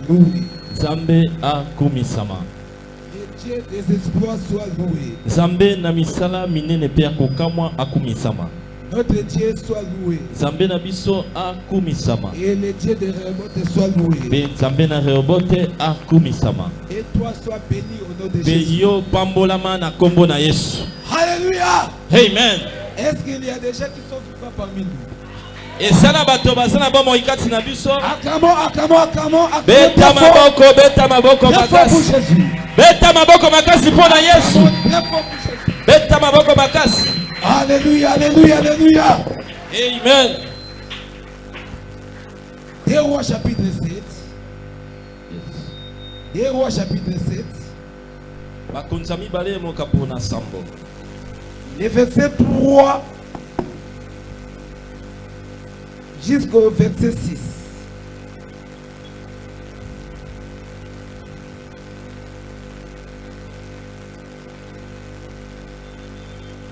loué. Zambe akumisama. Le Dieu des exploits soit loué. Zambe na misala minene pe akokamwa akumisama. Notre Dieu soit loué. Zambe na biso akumisama. Et le Dieu de Rehoboth soit loué. Be Zambe na Rehoboth akumisama. Et toi sois béni au nom de Be Jésus. yo pambolama na kombo na Yesu. Alléluia. Amen. Est-ce qu'il y a des gens qui sont vivants parmi nous? Et sana bato bazana ba moikati na biso. Acclamons. Beta maboko Très fort pour makasi. Jésus. Beta maboko makasi pona Yesu. Très fort pour Jésus. Beta maboko makasi. Alléluia. Amen. 2 Rois chapitre 7. 2 Rois chapitre 7. Bakonzami bale moka pona sambo. Le verset 3 jusqu'au verset 6.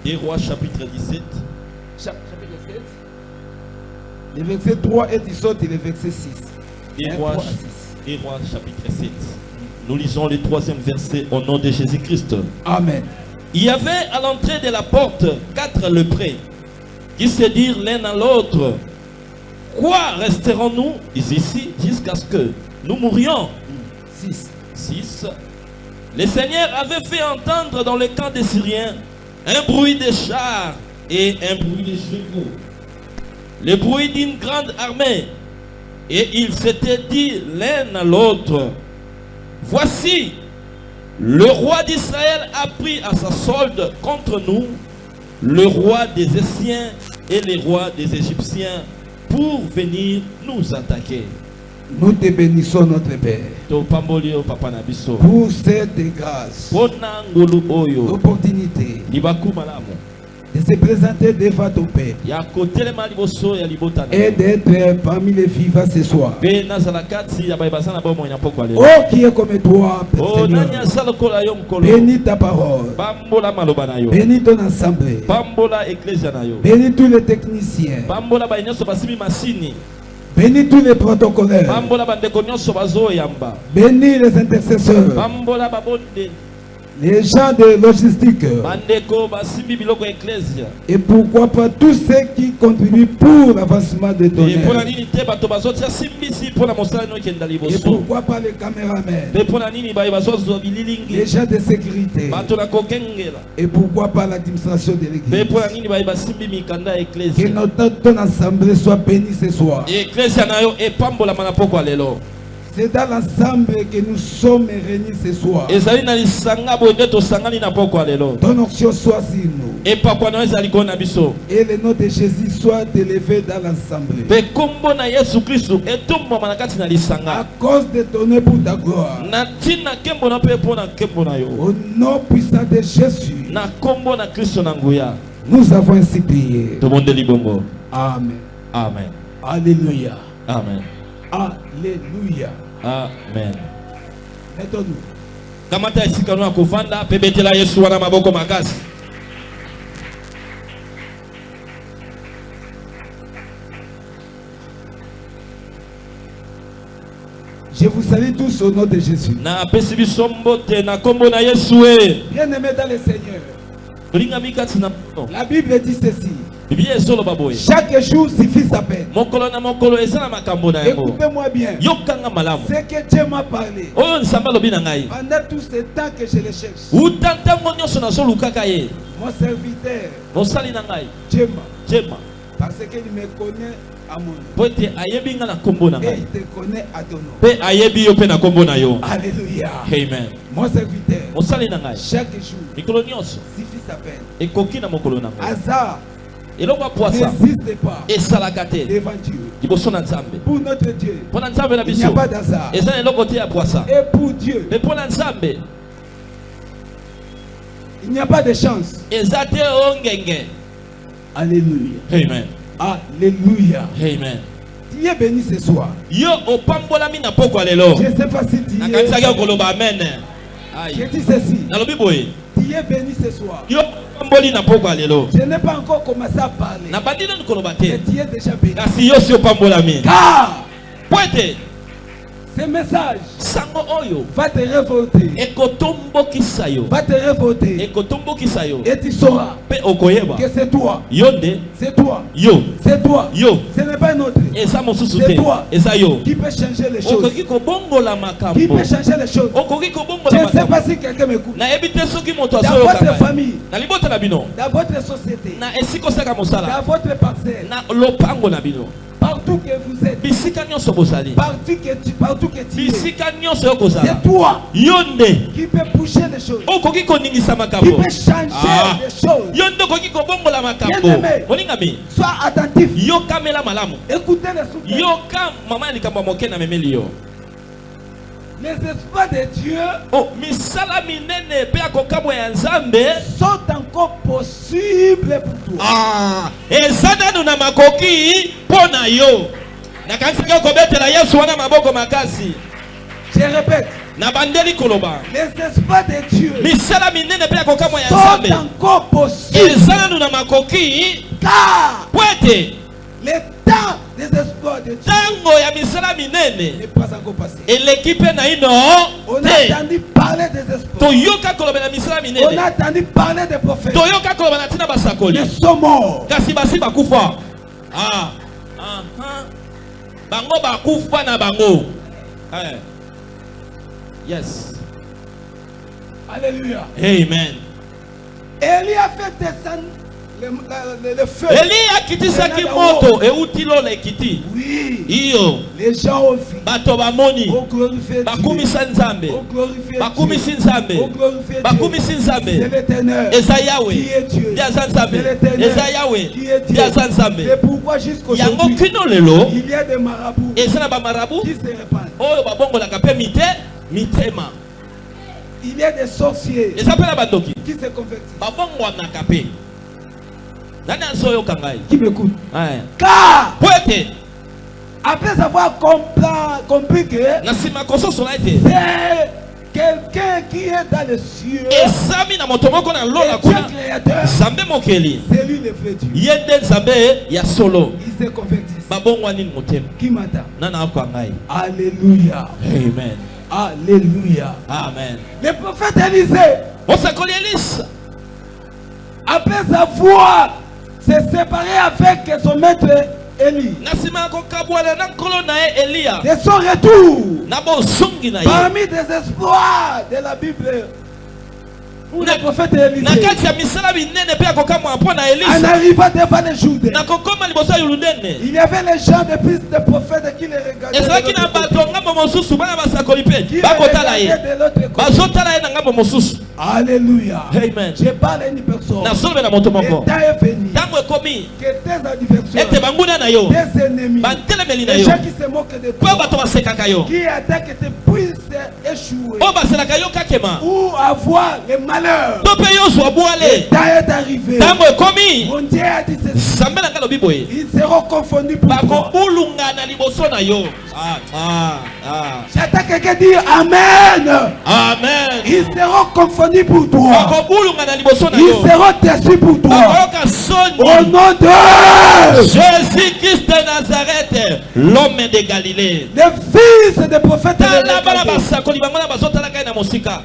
Des Rois chapitre 17. Chapitre 7. Le verset 3 et il saute et le verset 6. Des Rois chapitre 7. Nous lisons le 3e verset au nom de Jésus-Christ. Amen. Il y avait à l'entrée de la porte 4 lépreux qui se dirent l'un à l'autre: quoi resterons-nous ici jusqu'à ce que nous mourions? 6. Le Seigneur avait fait entendre dans le camp des Syriens un bruit de chars et un bruit de chevaux, le bruit d'une grande armée. Et ils s'étaient dit l'un à l'autre: voici, le roi d'Israël a pris à sa solde contre nous le roi des Essiens et les rois des Égyptiens pour venir nous attaquer. Nous te bénissons, notre Père, pour cette grâce, l'opportunité de se présenter devant ton Père et d'être parmi les vivants ce soir. Oh, qui est comme toi, Père Seigneur. Bénis ta parole, bénis ton assemblée, bénis tous les techniciens, bénis tous les protocolaires, bénis les intercesseurs, les gens de logistique, et pourquoi pas tous ceux qui contribuent pour l'avancement de ton œuvre. Et pourquoi pas les caméramens, les gens de sécurité, et pourquoi pas l'administration de l'église. Que ton assemblée soit bénie ce soir. C'est dans l'ensemble que nous sommes réunis ce soir. Ton onction soit sur nous. Et le nom de Jésus soit élevé dans l'ensemble. À cause de ton œuvre pour ta gloire. Au nom puissant de Jésus. Nous avons ainsi prié. Amen. Amen. Alléluia. Amen. Alléluia. Amen. Mettons-nous. Kamata isikano akuvanda pebetela Yesu wana maboko makasi. Je vous salue tous au nom de Jésus. Na pesi biso mbote na kombo na Yesu e. Bien-aimé dans le Seigneur. La Bible dit ceci. Chaque jour suffit sa peine. Écoutez-moi bien. Ce que Dieu m'a parlé pendant tout ce temps que je le cherche. Mon serviteur, Dieu m'a. Parce qu'il me connaît à mon nom. Et il te connaît à ton nom. Alléluia. Amen. Mon serviteur, chaque jour suffit sa peine. Hasard n'existe pas devant Dieu. Pour notre Dieu, il n'y a pas d'hasard. Et pour Dieu, il n'y a pas de chance. Alléluia. Amen. Alléluia. Amen. Tu es béni ce soir. Je ne sais pas si tu es. Je dis ceci. Tu es béni ce soir. Je n'ai pas encore commencé à parler. Mais tu es déjà béni. Car Ce message sango oyo va te révolter. ekotombokisa yo, Va te révolter. ekotombokisa yo, Et tu sauras pe okoyeba que c'est toi. yonde C'est toi. yo C'est toi. yo Ce n'est pas un autre. eza mosusu C'est te toi. eza yo Qui peut changer les choses. okoki kobongola Qui makambo peut changer les choses. okoki Je kobongola ne sais makambo pas si quelqu'un m'écoute. nayebi te soki moto Dans azoyoka votre ngai. famille, na libota na bino dans votre société, na esika osaka mosala dans votre parcelle, na lopango na bino partout que vous êtes, bisika nyonso bozali partout que tu es, bisika nyonso yo kozala c'est toi yo nde qui peut bouger les choses, okoki koningisa qui makambo peut changer les choses. yo nde okoki kobongola makambo Bien-aimé. moningami Sois attentif. yokamela malamu Écoutez les souffles. yoka mama ya likambo ya moke na memeli yo Les espoirs de Dieu oh, misala minene mpe ya kokamwa ya nzambe sont encore possibles pour toi. eza nanu na makoki mpo na yo nakanisaki okobetela yesu wana maboko makasi Je répète, na bandeli koloba les espoirs de Dieu misala minene mpe ya kokamwa ya sont nzambe encore possibles. eza nanu na makoki Car po ete le temps des espoirs de Dieu ntango ya misala minene n'est pas encore passé. eleki mpe na ino On a te entendu parler des espoirs. toyoka kolobela misala On minene a entendu parler des prophètes. toyoka koloba na ntina basakoli Ils sont morts. kasi basi bakufa bango bakufa na bango yes Alléluia. amen Élie a fait descendre le feu. eli akitisaki moto euti lola ekiti Oui. iyo Les gens ont vu. bato bamoni Ont glorifié Dieu. bakumisa nzambe Ont glorifié bakumisi Dieu. nzambe Ont glorifié Dieu. bakumisi C'est nzambe l'Éternel. eza yawe Qui est Dieu. ndi aza nzambe C'est l'Éternel. eza yawe Qui est ndi Dieu. aza nzambe C'est pourquoi yango jusqu'aujourd'hui, kino lelo il y a des marabouts eza na bamarabu qui se répandent. oyo babongolaka mpe mitema Il y a des sorciers eza mpe na bandoki qui se convertissent. babongwanaka mpe nani azoyoka ngai Qui m'écoute? Aya. Car, po ete après avoir compris que na nsima kososola ete c'est quelqu'un qui est dans les cieux, esami na moto moko na lola le Dieu kuna créateur, nzambe mokeli c'est lui le vrai Dieu. ye nde nzambe ya solo Ils se convertissent. babongwani motema Qui m'entend? nana akoka ngai Alléluia. amen Alléluia. amen Le prophète Élisée, mosakoli elisa après avoir se séparé avec son maître Élie, na nsima ya kokabwana na nkolo na ye eliya de son retour, na bozongi na ye parmi des espoirs de la Bible, où le prophète na Élisée, kati ya misala minene mpe ya kokamwa mpo na en elisa arrivant devant les Judes, na kokoma liboso ya yoludene il y avait les gens de plus de prophètes qui les regardaient. ezalaki de na l'autre côté. bato ngambo mosusu bana basakoli Qui mpe les bakotala ye regardaient de l'autre côté. bazotala ye na ngambo mosusu Alléluia. amen Je parle à une personne. nazolobe na moto Le moko temps est venu ntango ekomi que tes adversaires, ete banguna na yo tes ennemis, bantelemeli na les yo gens qui se moquent de mpo toi, bato basekaka yo qui attaquent tes puissent échouer oyo baselaka yo kakema ou avoir le malheur. to mpe yo zwa Le bwale temps est arrivé. ntango ekomi Mon Dieu a dit ceci. nzambe na ngai alobi boye Ils seront confondus pour toi. bakobulunga na liboso na yo J'attends quelqu'un dire Amen. amen Ils seront confondus pour toi. bakobulunga na liboso na Ils yo seront déçus pour toi. bakoyoka Au soni nom de Jésus-Christ de Nazareth, l'homme de Galilée. les fils des prophètes. et des Tala bana prophètes. basakoli bango na bazotala kai na mosika.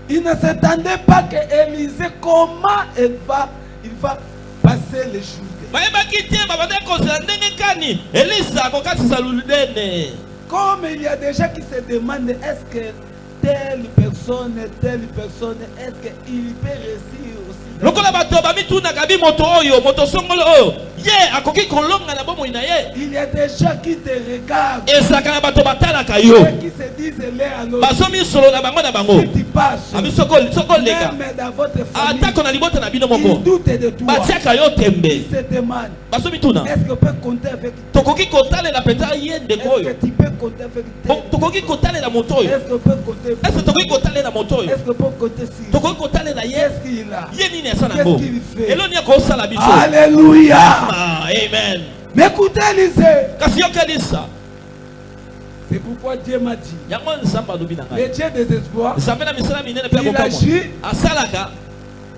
Ils ne s'attendaient pas que Élisée, comment il va passer les jours. bayebaki te babandaki kozela ndenge kani elisa akokatisa luludene Comme il y a des gens qui se demandent est-ce que telle personne, est-ce qu'il peut réussir aussi. lokola bato bamitunaka bi moto oyo moto songolo oyo ye akoki kolonga na bomoi na ye Il y a des gens qui te regardent ezalaka na bato batalaka yo et qui se disent l'un à l'autre. bazomisolo na bango na bango Si tu passes, abi sokoleka même dans votre famille, atako na libota na bino ils moko doutent de toi. batiaka yo tembe Ils se demandent bazomituna est-ce qu'on peut compter avec toi? tokoki kotalela mpenza ye ndeko Est-ce oyo que tu peux compter avec tel? tokoki kotalela moto oyo Est-ce qu'on peut compter? ese tokoki kotalela moto oyo Est-ce qu'on peut compter sur? tokoki kotalela ye Qu'est-ce qu'il a? ye nini asa Qu'est-ce nango qu'il fait? eloni akosala biso Alléluia. amen Mais écoutez, Élisée, kasi yokelisa c'est pourquoi Dieu m'a dit yango nzambe alobi na le ngai Dieu des espoirs nzambe na misala minene mpe Il akokamwa agit asalaka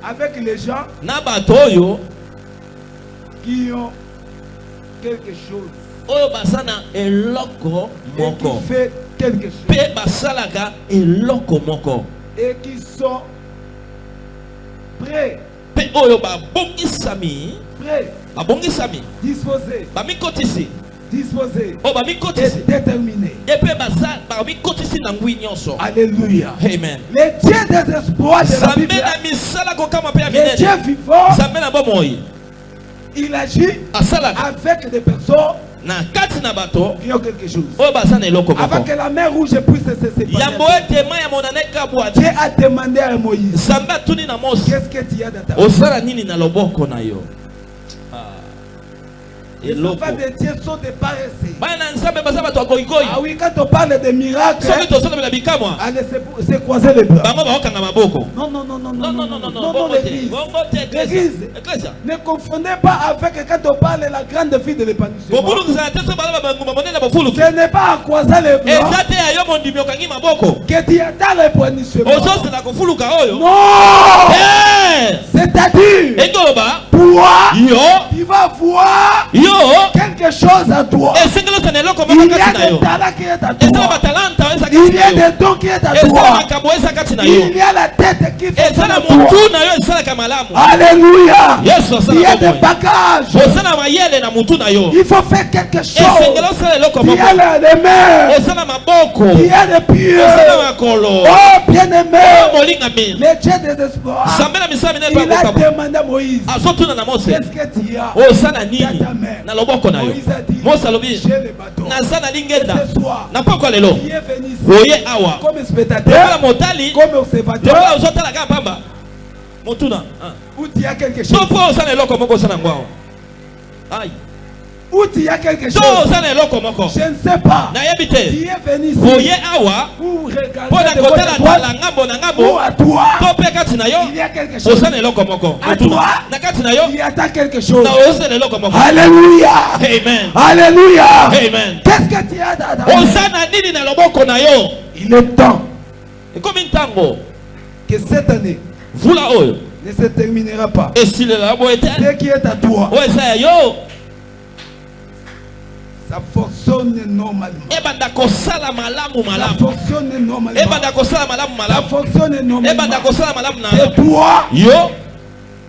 avec les gens na bato oyo qui ont quelque chose. oyo basana eloko moko. Qui fait quelque chose. Pe basalaka eloko moko. Et qui sont prêts. Pe oyo babongisami. Prêts. Babongisami. Disposés. Bamikotisi. Disposés. Oh bamikotisi. Et déterminés. Et pe basa bamikotisi na ngwi nyonso. Alléluia. Amen. Les dieux des espoirs de la Bible. Les dieux vivants. Il agit avec des personnes qui ont quelque chose. Avant que la mer rouge puisse se séparer, Dieu a demandé à Moïse, qu'est-ce que tu as dans ta main? Les enfants de Dieu sont des paresseux. Ah oui, quand on parle de miracles, allez se croiser les bras. Non, non, non, non, non, non, non, non, non, l'église. Ne confondez pas avec quand on parle de la grande fille de l'épanouissement. Ce n'est pas à croiser les bras que tu attends l'épanouissement. Non! C'est-à-dire, toi, tu vas voir quelque chose à toi. Il y a des talents qui est à toi. Il y a des dons qui est à toi. Il y a la tête qui fait ça à toi. Alléluia. Il y a des bagages. Il faut faire quelque chose. Il y a les mains. Il y a les pieds. Oh bien-aimé, le Dieu des espoirs, il a demandé à Moïse, qu'est-ce que tu as dans ta main? Na loboko na yo. Mose alobi naza na lingenda na poko lelo oye awa comme spectateur, motali comme observateur, tola ozotala ka pamba motuna où tu as quelque chose, topo osana eloko moko osana ngwao aïe où tu as quelque chose, je ne sais pas. Tu es venu ici oye awa pour regarder ou à toi, il y a quelque chose. À toi, il y a quelque chose. Alléluia. Amen. Alléluia. Amen. Qu'est-ce que tu as dans ta main? Il est temps que cette année ne se terminera pas. Et si le labo était ce qui est à toi, ça fonctionne normalement. Ça fonctionne normalement. Ça fonctionne normalement. C'est toi.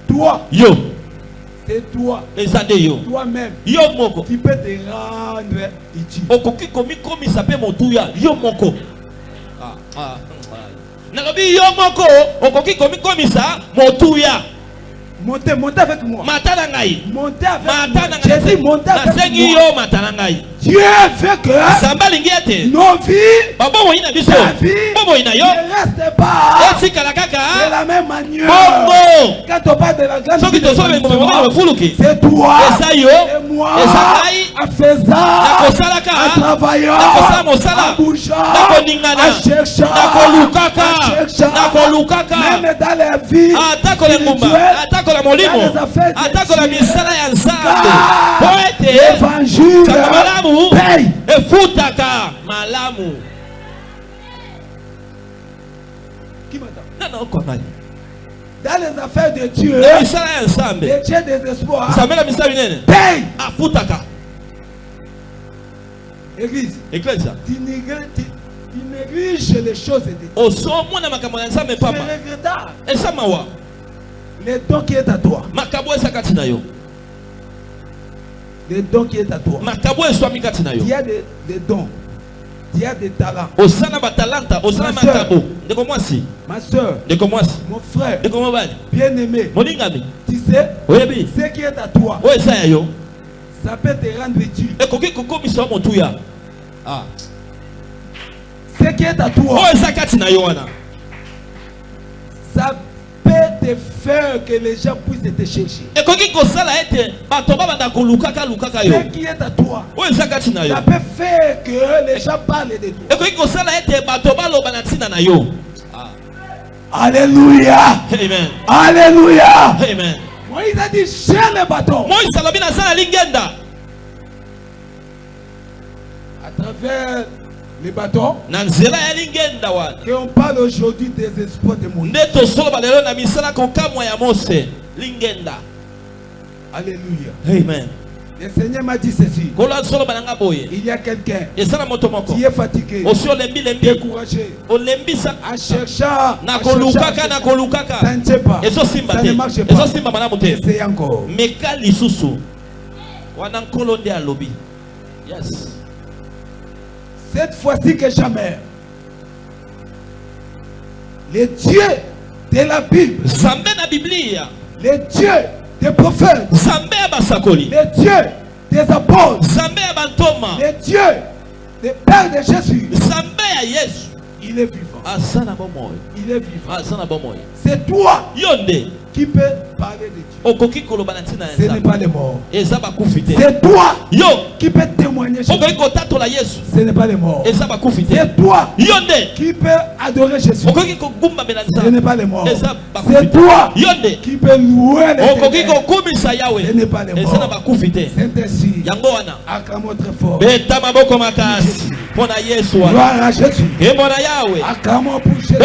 Toi. C'est toi. Toi-même. Tu peux te rendre utile. Nalobi yo moko okoki komikomisa motuya. Montez avec moi. Matana ngai. Montez avec moi. J'ai dit montez avec moi. Matana ngai. Dieu veut que nos vies, ta vie ne reste pas de la même manière. Quand on parle de la grande vie, c'est toi et moi en faisant, en travaillant, en bougeant, en cherchant, même dans la vie spirituelle, dans les affaires de Dieu, l'évangile paye. Efutaka malamu. Qui m'entend? Non, comment? Dans les affaires de Dieu, les dieux des espoirs paye. Afutaka. Église, tu négliges les choses de Dieu. C'est regrettable. Les dons qui est à toi. Les dons qui est à toi. Il y a des dons. Il y a des talents. Ma soeur, mon frère, bien-aimé, tu sais, ce qui est à toi, ça peut te rendre utile. Ce qui est à toi, ça peut te faire que les gens puissent te chercher. Ce qui est à toi, ça peut faire que les gens parlent de toi. Alléluia. Amen. Alléluia. Amen. Moïse a dit, j'ai le bâton. À travers les bâtons, qu'on parle aujourd'hui des espoirs de Moïse. Alléluia. Amen. Le Seigneur m'a dit ceci. Il y a quelqu'un qui est fatigué, découragé, en cherchant, ça ne tient pas, ça ne marche pas. Essayez encore. Yes. Cette fois-ci que jamais, les dieux de la Bible, les dieux des prophètes, les dieux des apôtres, les dieux des pères de Jésus, il est vivant. Il est vivant. C'est toi qui peux parler de Dieu. Ce n'est pas les morts. C'est toi qui peux témoigner Jésus. Ce n'est pas les morts. C'est toi qui peux adorer Jésus. Ce n'est pas les morts. C'est toi qui peux louer l'Éternel. Ce n'est pas les morts. C'est ainsi. Acclamons très fort. Gloire à Jésus. Acclamons pour Jésus.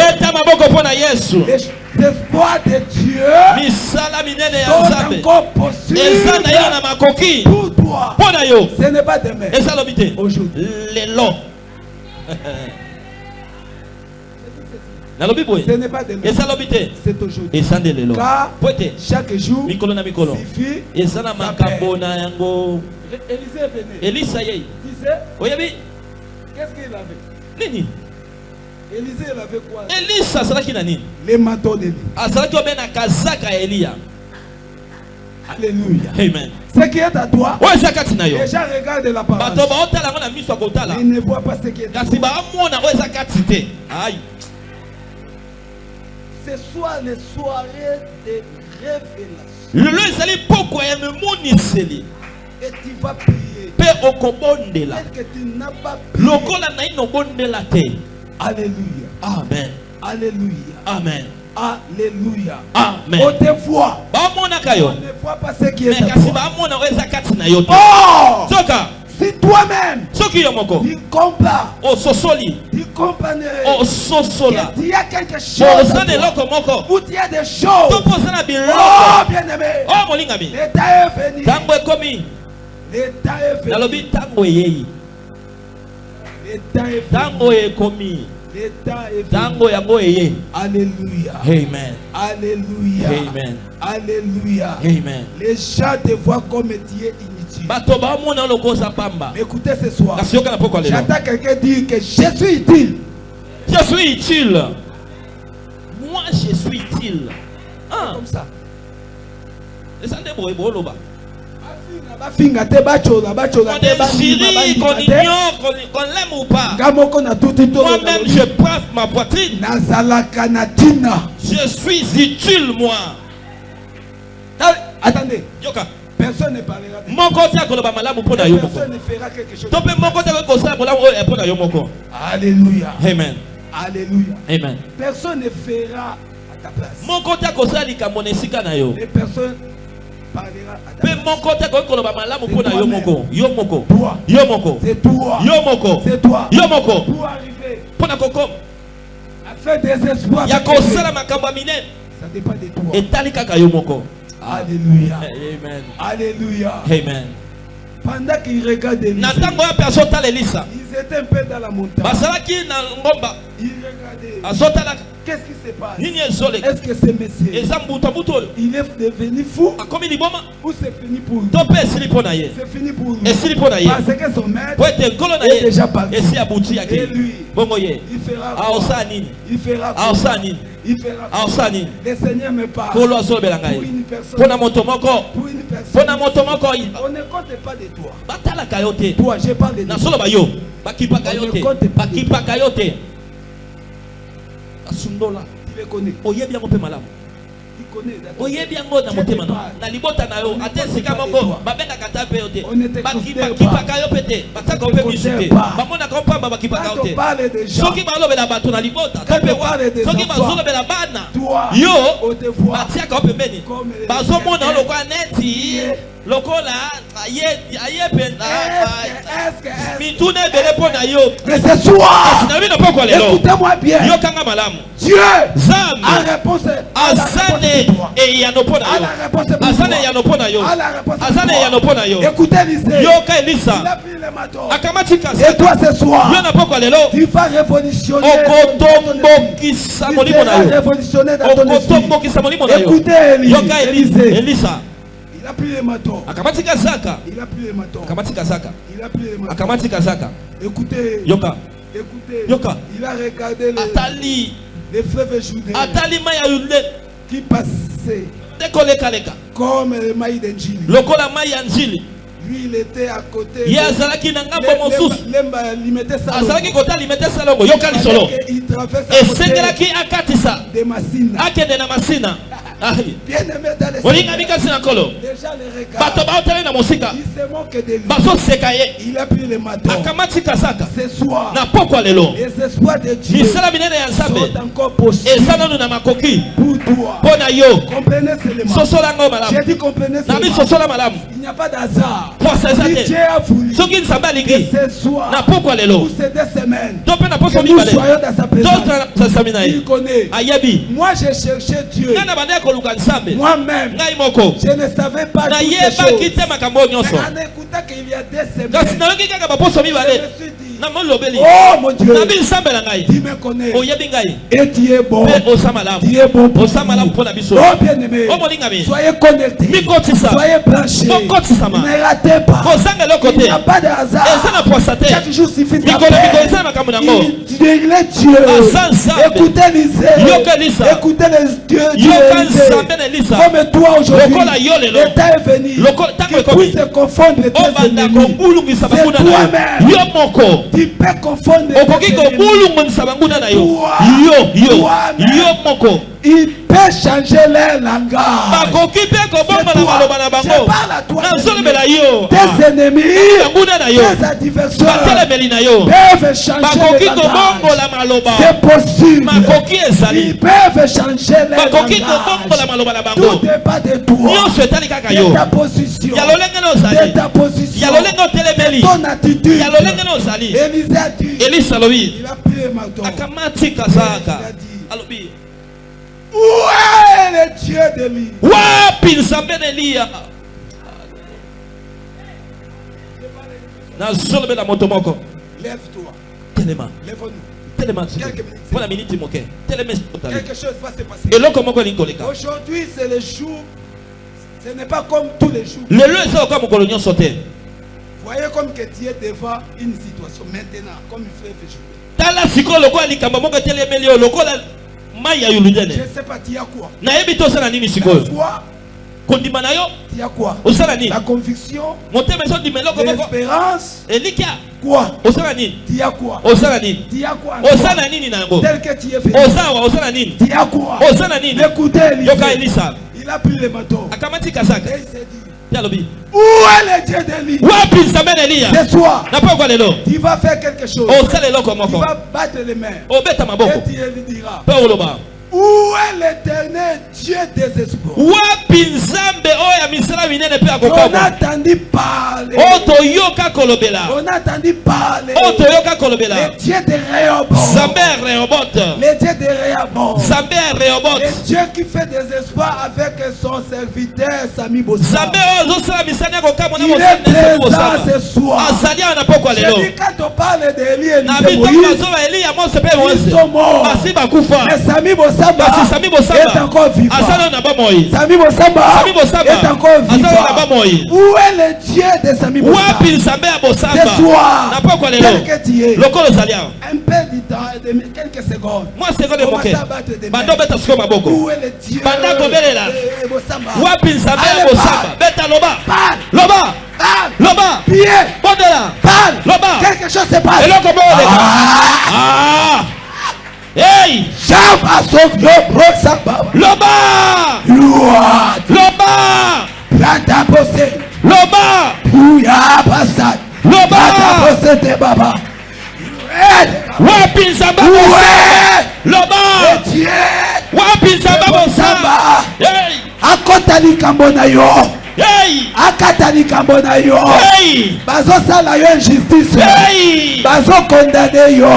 L'espoir de Dieu sont encore possibles pour toi. Ce n'est pas demain. Aujourd'hui. Ce n'est pas demain. C'est aujourd'hui. Car chaque jour suffit. Élisée venait. Disait, qu'est-ce qu'il avait? Élisée avait quoi? Les manteaux d'Élie. Alléluia. Amen. Ce qui est à toi, les gens regardent l'apparence. Ils ne voient pas ce qui est à toi. Ce soir, les soirées de révélation. Et tu vas prier. Peut-être que tu n'as pas prié. Alléluia. Amen. Alléluia. Amen. Alléluia. Amen. On te voit. On ne voit pas ce qui est à toi. Oh! Si toi-même tu compares, tu comparerais qu'il y a quelque chose où il y a des choses. Oh bien-aimé, l'état est venu. L'état est venu. Alléluia. Amen. Alléluia. Amen. Alléluia. Amen. Les gens te voient comme tu es inutile. Mais écoutez ce soir, j'entends quelqu'un dire que je suis utile. Je suis utile. Moi je suis utile. Comme ça. Qu'on ignore, qu'on l'aime ou pas. Moi-même je prends ma poitrine. Je suis utile moi. Attendez. Personne ne parlera de personne ne fera quelque chose. Alléluia. Amen. Alléluia. Amen. Personne ne fera à ta place. Les personnes parlera à ta place. C'est toi. C'est toi. Pour arriver à faire des espoirs. Ça dépend de toi. Alléluia. Amen. Alléluia. Amen. Pendant qu'ils regardent Élisée, ils étaient un peu dans la montagne. Ils regardaient. Qu'est-ce qui se passe? Est-ce que ce monsieur il est devenu fou ou c'est fini pour lui? C'est fini pour lui. Parce que son maître est déjà parti. Et lui, il fera quoi? Il fera quoi? Il fera quoi? Le Seigneur me parle pour une personne. Pour une personne. On ne compte pas de toi. Toi, je parle de toi. On ne compte pas de toi. Asundola. Tu le connais. Oyebi yango na motema no na libota na yo atesika moko babenga kata pe yote bakipaka yo pete bataka pe misute bamona ko pamba bakipaka yote soki balobela bato na libota tope wa soki bazolobela bana yo batiaka yo pembeni bazomona lokwa neti lokola aye pena mitune bele pona yo mais ce soir Écoutez-moi bien. Dieu a réponse à la réponse. Écoutez Élisée. Il a pris le marteau. Et toi ce soir, tu vas révolutionner dans ton esprit. Écoutez Élisée. Il a pris le marteau. Il a pris le marteau. Il a pris le marteau. Écoutez. Écoutez. Il a regardé les fleuves Judée qui passaient comme le maïs d'Anjili. Lui, il était à côté. Il mettait ça. Il traversait des Massina. Bien aimé dans les déjà les regards. Il se moque de lui. Il a pris le marteau. Ce soir, les espoirs de Dieu sont encore possibles pour toi. Comprenez seulement. J'ai dit comprenez seulement. Il n'y a pas d'hasard. Si Dieu a voulu que ce soir pour ces 2 semaines que nous soyons dans sa présence, il connaît. Moi j'ai cherché Dieu. Moi-même, je ne savais pas toutes ces choses. Mais en écoutant qu'il y a 2 semaines, je me suis dit, oh mon Dieu, tu me connais et tu es bon. Tu es bon pour nous. Oh bien-aimé, soyez connectés, soyez branchés, ne ratez pas. Il n'y a pas de hasard. Chaque jour suffit d'appel. Il est Dieu. Écoutez Élisée. Écoutez les dieux Élisée. Comme toi aujourd'hui, le temps est venu qu'il puisse confondre tes ennemis. C'est toi-même. Tu peux confondre tes ennemis. Toi-même. Il peut changer leur langage. Je parle à toi. Tes ennemis, tes adversaires peuvent changer leur langage. C'est possible. Ils peuvent changer leur langage. Tout dépend de toi, de ta position, de ta position, de ton attitude. Élisée a dit, il a pris le marteau. Il a dit, où est le Dieu d'Élie? Lève-toi. Lève-nous. Quelques minutes. Quelque chose va se passer. Aujourd'hui, c'est le jour. Ce n'est pas comme tous les jours. Voyez comme que tu es devant une situation maintenant, comme il fait aujourd'hui. Je ne sais pas, tu as quoi? La foi, tu as quoi? La conviction, l'espérance, quoi? Tu as quoi? Tu as quoi? Tel que tu es venu. Tu as quoi? Écoutez, il a pris le marteau. Et il s'est dit, où est le Dieu d'Élie? Ce soir, tu vas faire quelque chose. Tu vas battre les mains. Et tu lui diras, où est l'éternel Dieu des espoirs? On a entendu parler. On a entendu parler. Le Dieu de Rehoboth. Le Dieu de Rehoboth. Le Dieu qui fait des espoirs avec son serviteur Sami Bossa. Il est présent ce soir. J'ai dit quand on parle d'Élie et Moïse, ils sont morts. Mais Sami Bossa est encore vivant. Sami Bossa est encore vivant. Où est le Dieu de Sami Bossa? Ce soir, tel que tu es, un peu de temps, quelques secondes, commence à battre des mains. Où est le Dieu de Bossa? Parle. Pied. Parle. Quelque chose se passe. Hey! Jump à son Loba! Plata possède. Loba! Pouya passade. Loba! Plata possède baba. Wapi Samba Loba! Wapi Samba Hey! Akotali kambo na yo. akata likambo na yo bazosala yo injustice bazokondane yo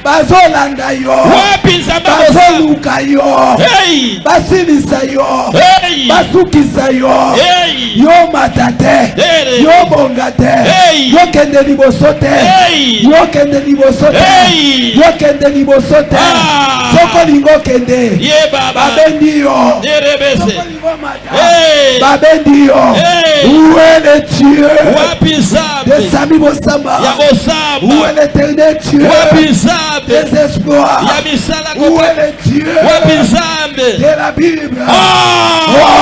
bazolanda yo bazoluka yo basilisa yo basukisa yo yo mata te yo bonga te yo kende liboso te yo kende liboso te yo kende liboso te soko lingo kende babendi yo soko lingo mata babendi yo où est le Dieu de Sami Bosamba, où est l'éternel Dieu des espoirs, où est le Dieu de la Bible. Oh,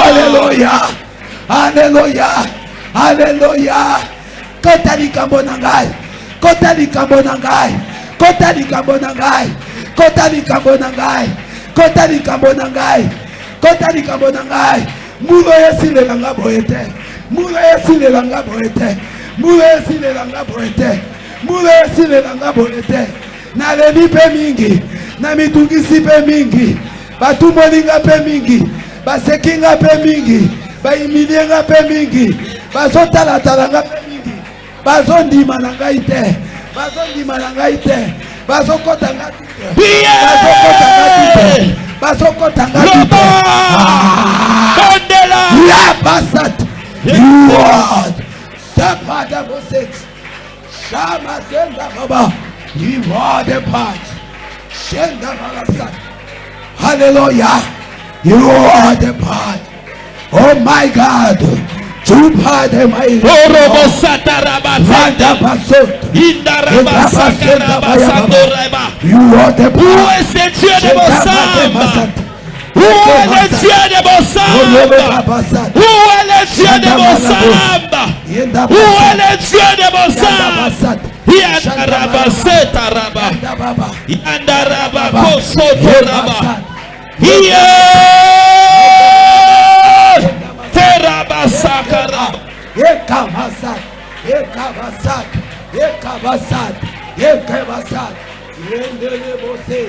alléluia, alléluia, alléluia. Kota likambo na ngai, kota likambo na ngai, kota likambo na ngai, kota likambo na ngai, kota likambo na ngai, kota likambo na ngai. Mulo yesi le langa boete, mulo yesi le langa boete, mulo yesi le langa boete, mulo yesi le langa boete. Na leli pe mingi, na mitungisi pe mingi, batu molinga pe mingi, basekinga pe mingi, baimilinga pe mingi, bazotala talanga pe mingi, bazondima na ngai te, bazondima na ngai te, bazokota ngati te, bazokota ngati te, bazokota ngati te. Ya basat, you are the part of it. Shama senda baba, you are the part. Shenda basat. Hallelujah, you are the part. Oh my God, you part of my life. Oh, Robosata Rabasanda Basot, Indarabasaka Rabasando Reba. You are the part. Où est ce Dieu de Bossamba? Où est le Dieu de Bossamba? Où est le Dieu de Bossamba? Où est le Dieu de Bossamba? Yandarabaseta Raba, Yandarabako Soto Raba, Terabasaka Raba, Ekabasat, Ekabasat, Ekabasat, Ekabasat, Yendelebose,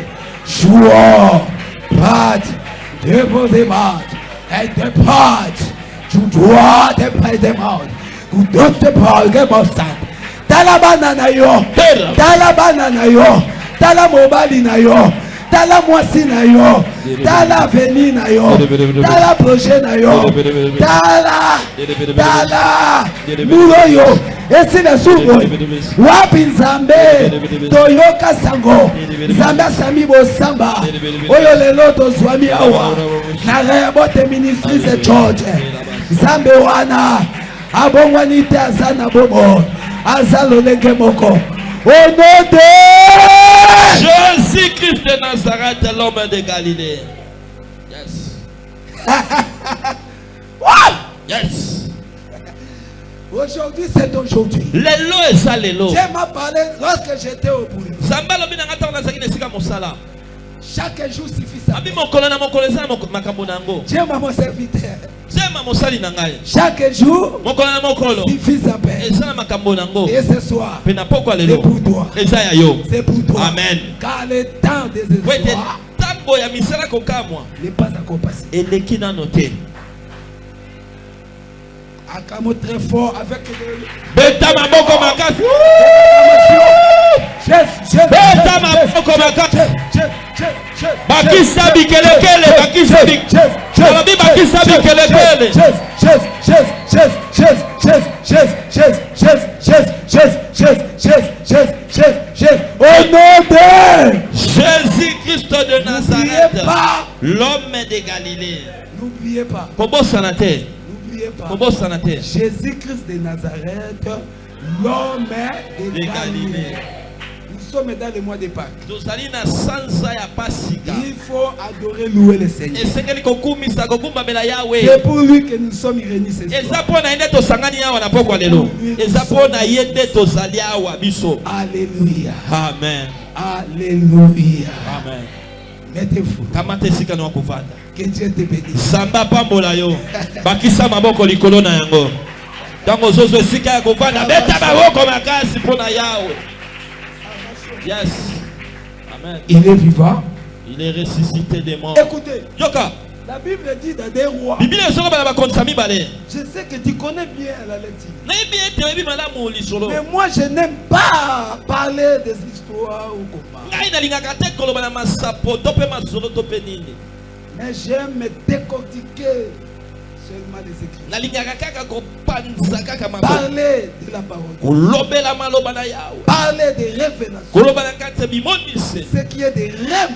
Joie, Pat, déposer mal, et de part, tu dois te prêter mal, ou d'autres parles que Bossat. Tala banana yo, tala banana yo, tala mobali na yo, tala mwasi na yo, tala veni na yo, tala projet na yo, tala mulo yo, esi na sugo, wapi nzambe, toyoka sango, nzambe Sami Bosamba, oyo lelo tozwami awa, na Rehoboth Ministries Church, nzambe wana, abongwani te azana bobo, azalolenge moko, au nom de Jésus-Christ de Nazareth, l'homme de Galilée. Yes. What? Yes. Aujourd'hui, c'est aujourd'hui. Lelo et ça lelo. Dieu m'a parlé lorsque j'étais au boulot. Chaque jour suffit ça. Dieu m'a mon serviteur. Chaque jour suffit sa paix. Et ce soir, c'est pour toi. C'est pour toi. Amen. Car le temps des espoirs n'est pas encore passé. Acclamons très fort avec Bakisa bikelekele, bakisa bikelekele. Au nom de Jésus-Christ de Nazareth, l'homme de Galilée. N'oubliez pas. N'oubliez pas. Jésus-Christ de Nazareth, l'homme de Galilée. Nous sommes dans le mois de Pâques. Il faut adorer, louer le Seigneur. C'est pour lui que nous sommes réunis ce soir. Alléluia. Amen. Alléluia. Amen. Mettez-vous. Que Dieu te bénisse. Samba pambola yo. Bakisa maboko likolo na yango. Tango zozo esika ya kovanda beta maboko makasi pona yawe. Yes. Amen. Il est vivant. Il est ressuscité des morts. Écoutez. Yoka. La Bible dit dans des rois. Je sais que tu connais bien la lecture. Mais moi je n'aime pas parler des histoires ou comment. Mais j'aime me décortiquer seulement les Écritures. Parler de la parole. Parler des révélations. Ce qui est des rêves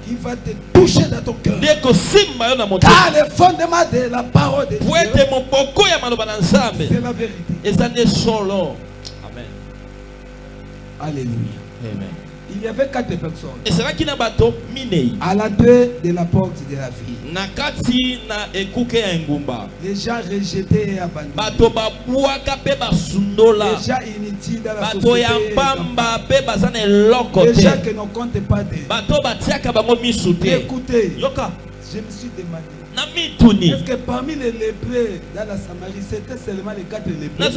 qui va te toucher dans ton cœur. Car le fondement de la parole de Dieu, c'est la vérité. Amen. Alléluia. Amen. Il y avait 4 personnes Et c'est là qu'il y a à l'entrée de la porte de la vie. Les gens rejetés et abandonnés. Les gens inutiles dans la société. Les gens qui ne comptent pas d'eux. Écoutez, je me suis demandé, est-ce que parmi les lépreux dans la Samarie, c'était seulement les 4 lépreux? Est-ce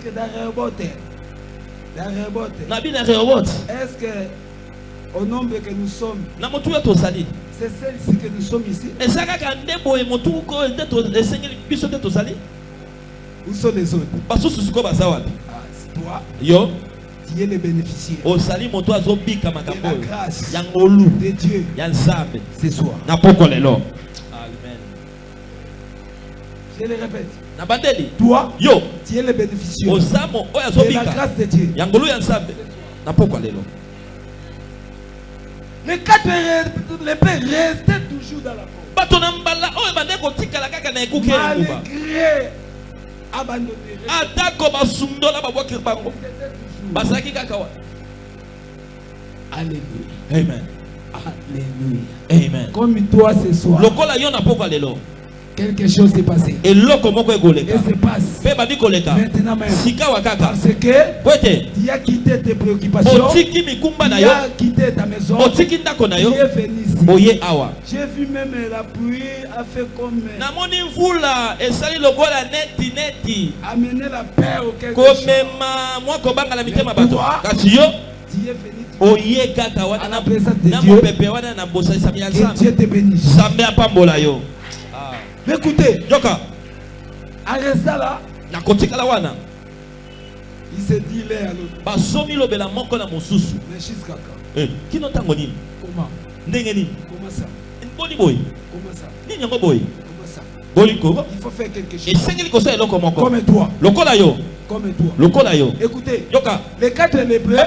que dans Rehoboth, est-ce que au nombre que nous sommes, c'est celle-ci que nous sommes ici? Où sont les autres? Ah, c'est toi, tu es le bénéficiaire de la grâce de Dieu ce soir. Amen. Je le répète. Toi, tu es le bénéficiaire de la grâce de Dieu. Les 4 lépreux restaient toujours dans la porte. Malgré abandonné. Alléluia. Amen. Alléluia. Amen. Comme toi ce soir, quelque chose s'est passé. Et se passe maintenant même. Parce que tu as quitté tes préoccupations. Tu as quitté ta maison. Tu es venu ici. J'ai vu même la pluie a fait comme amener la paix au quelque chose. Tu es venu à la présence de Dieu. Que Dieu te bénisse. Écoutez, en restant là, il s'est dit l'un à l'autre. Mais jusqu'à quand? Comment? Comment ça? Comment ça? Il faut faire quelque chose. Comme toi. Comme toi. Écoutez, les 4 lépreux,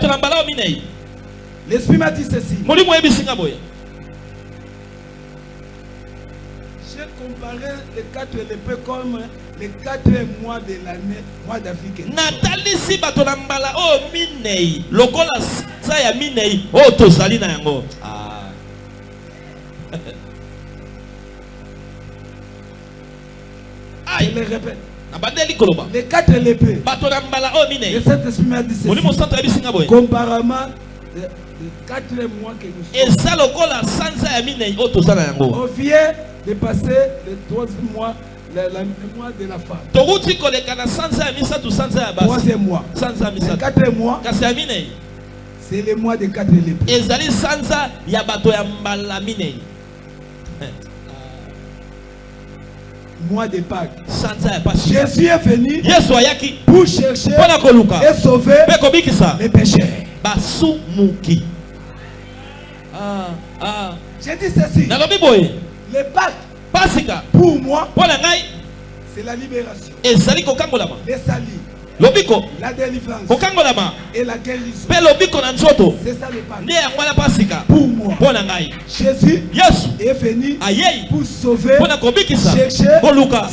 l'Esprit m'a dit ceci. J'ai comparé les 4 lépreux comme les 4 mois de l'année, mois d'Afrique. Natalisi batolambala o minei lokola sa ya minei o tozali na yango. Je le répète. Les 4 lépreux. Batolambala o minei. Le Saint-Esprit m'a dit ceci. Comparément les 4 mois que nous sommes. Et ça lokola sansa ya minei o tozala yango. On vient de passer le 3e mois. Le mois de la femme. 3e mois. Le 4e mois. C'est le mois de 4 lépreux. Mois de Pâques. Jésus est venu pour chercher et sauver les pécheurs. J'ai dit ceci. Les Pâques, pour moi, c'est la libération. Les salis, la délivrance et la guérison. C'est ça le Pâques. Pour moi, Jésus est venu pour sauver, chercher,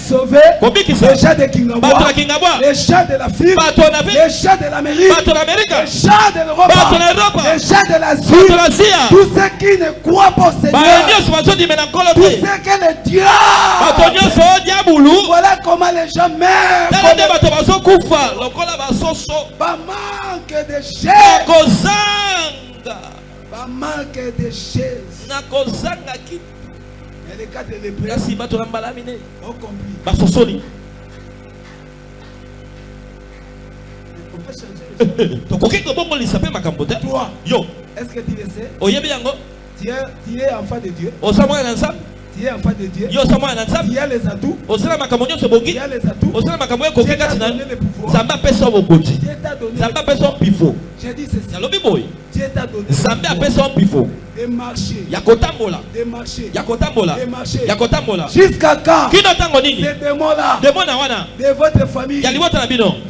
sauver les gens de Kingaboua, les gens de l'Afrique, les gens de l'Amérique, les gens de l'Europe, les gens de l'Asie, tous ceux qui ne croient pas au Seigneur, tous ceux que le diable, voilà comment les gens meurent. Pas manque de chaises. Pas manque de chaises. Et les 4 lépreux ont compris. On peut changer les Toi, est-ce que tu le sais? Tu es enfant de Dieu. Tu es enfant de Dieu. Tu as les atouts. Tu as les atouts. Dieu t'a donné le pouvoir. Dieu t'a donné le pouvoir. J'ai dit ceci. Dieu t'a donné le pouvoir de marcher. De marcher. Jusqu'à quand ces démons-là de votre famille, de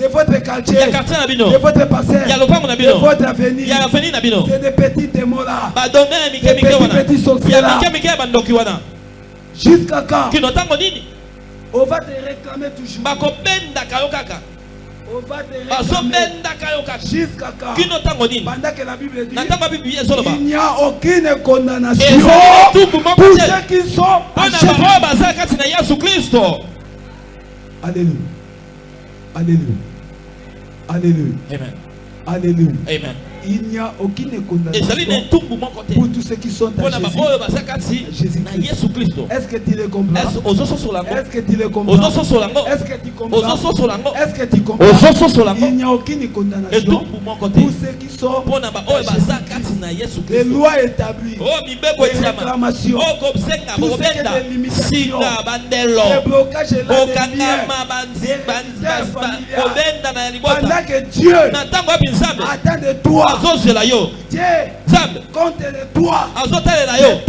votre quartier, de votre parcelle, de votre avenir, c'est des petits démons-là, des petits sorciers-là. Jusqu'à quand on va te réclamer toujours. On va te réclamer jusqu'à quand. Pendant que la Bible dit il n'y a aucune condamnation pour ceux qui sont en Jésus. Alléluia. Alléluia. Alléluia. Amen. Alléluia. Amen. Il n'y a aucune condamnation pour tous ceux qui sont en Jésus-Christ. Est-ce que tu le comprends? Est-ce que tu le comprends? Est-ce que tu comprends? Est-ce que tu comprends? Il n'y a aucune condamnation pour ceux qui sont en Jésus-Christ. Les lois établies, les réclamations, tout ce qui est des limitations, les blocages et la pendant que Dieu attend de toi. Dieu compte le toi. C'est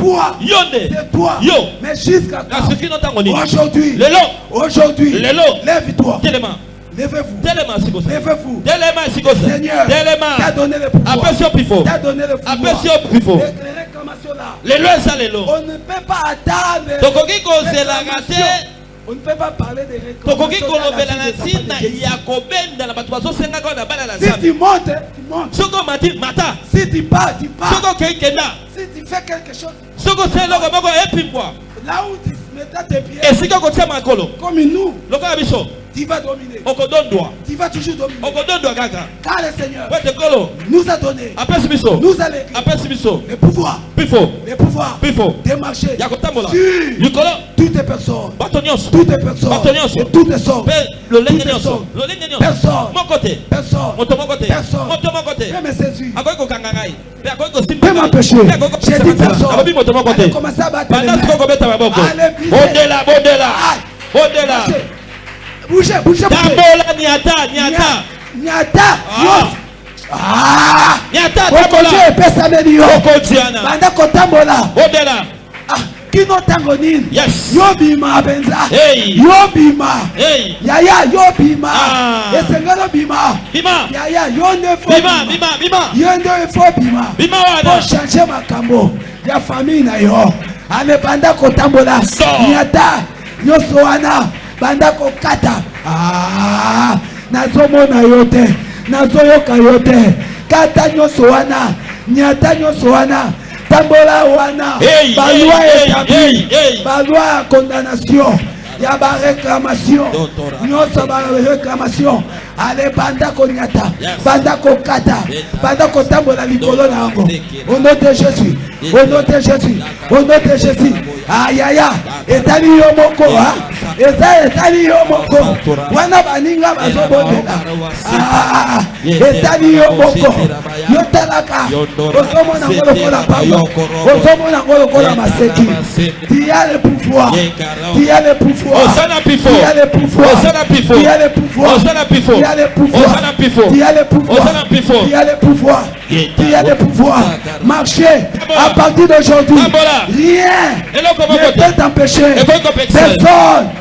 toi. Mais jusqu'à quand? Aujourd'hui, lève-toi. Levez-vous. Seigneur, t'as donné le pouvoir. T'as donné le pouvoir. Les réclamations là. On ne peut pas attendre. On ne peut pas parler de réclamations. Si tu montes, tu montes. Si tu pars, tu pars. Si tu fais quelque chose, là où tu mettras tes pieds, comme nous, tu vas dominer. Tu vas toujours dominer. Car le Seigneur nous a donné, nous a légué le pouvoir de marcher sur toutes les personnes, de toutes les sortes, personne peut me saisir, peut m'empêcher. J'ai dit personne. Allez commencer à battre les mains. Allez, bougez. Nyata. Banda kotambola. Kino tango nini? Yobima benza. Yobima. Yaya yobima. Esengelo bima. Yaya yonde fo. Yonde fo bima. Pour changer makambo ya famille na yo. Ale banda kotambola. Nyata nyosoana banda kokata. Nazomona yote. Nazoyoka yote. Kata nyosoana. Nyata nyosoana. Tambola wana, baloi établi, baloi à condamnation, il y a ba réclamation, nyonso ba réclamation, allez banda konyata, banda kokata, banda kotambola likolo na yango. Au nom de Jésus, au nom de Jésus, au nom de Jésus. Aïe aïe aïe, etali yo moko ha, etali yo moko, wana baninga bazobondela. Etali yo moko, yo talaka, osomona ngolo kola pamba, osomona ngolo kola maseki. Tu as le pouvoir, tu as le pouvoir, tu as le pouvoir, tu as le pouvoir, tu as le pouvoir, tu as le pouvoir, tu as le pouvoir, tu as le pouvoir. Marcher à partir d'aujourd'hui, rien ne peut t'empêcher, personne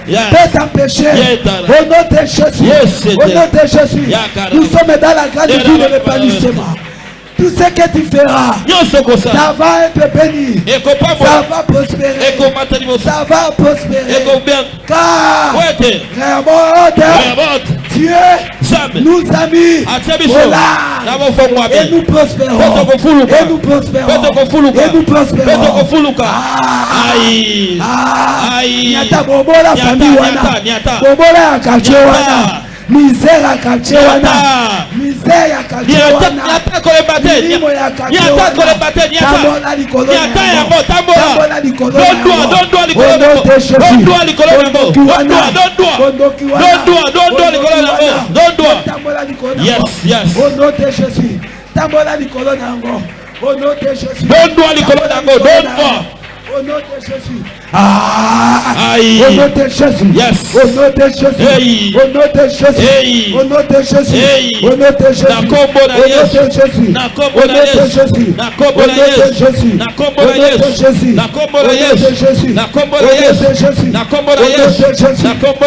ne peut t'empêcher. Au nom de Jésus, au nom de Jésus, nous sommes dans la grande ville de l'épanouissement. Tout ce que tu feras, ça va être béni, ça va prospérer, ça va prospérer. Car Dieu nous a mis au large et nous prospérons, et nous prospérons, et nous prospérons. Nyata bobola famille wana, bobola ya quartier wana, misère ya quartier wana, misère Yes, yes. Au nom de Jésus. Tambola likolo nango. Au nom de Jésus. Donne-moi likolo nango. Donne-moi. Au nom de Jésus. Au nom de Jésus. Yes. Au nom de Jésus. Au nom de Jésus. Au nom de Jésus. Au nom de Jésus. Au nom de Jésus. Au nom de Jésus. Au nom de Jésus. Au nom de Jésus. Au nom de Jésus.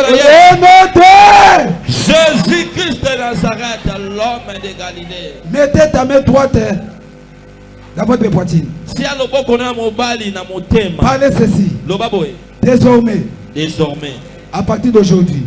Au nom de Jésus-Christ de Nazareth, l'homme de Galilée. Mettez ta main droite dans votre poitrine. Parlez ceci. Désormais, à partir d'aujourd'hui,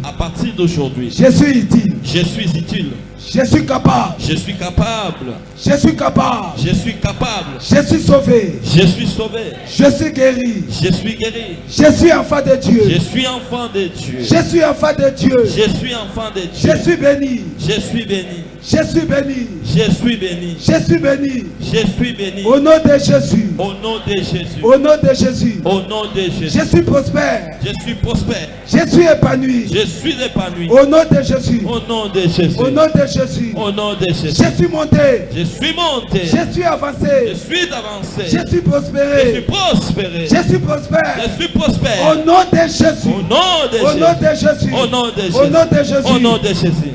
je suis utile. Je suis utile. Je suis capable. Je suis capable. Je suis capable. Je suis capable. Je suis sauvé. Je suis sauvé. Je suis guéri. Je suis guéri. Je suis enfant de Dieu. Je suis enfant de Dieu. Je suis enfant de Dieu. Je suis enfant de Dieu. Je suis béni. Je suis béni. Je suis béni. Je suis béni. Je suis béni. Je suis béni. Au nom de Jésus. Au nom de Jésus. Au nom de Jésus. Au nom de Jésus. Je suis prospère. Je suis prospère. Je suis épanoui. Je suis épanoui. Au nom de Jésus. Au nom de Jésus. Au nom de Jésus. Au nom de Jésus. Je suis monté. Je suis monté. Je suis avancé. Je suis avancé. Je suis prospéré. Je suis prospéré. Je suis prospère. Je suis prospère. Au nom de Jésus. Au nom de Jésus. Au nom de Jésus. Au nom de Jésus. Au nom de Jésus. Au nom de Jésus.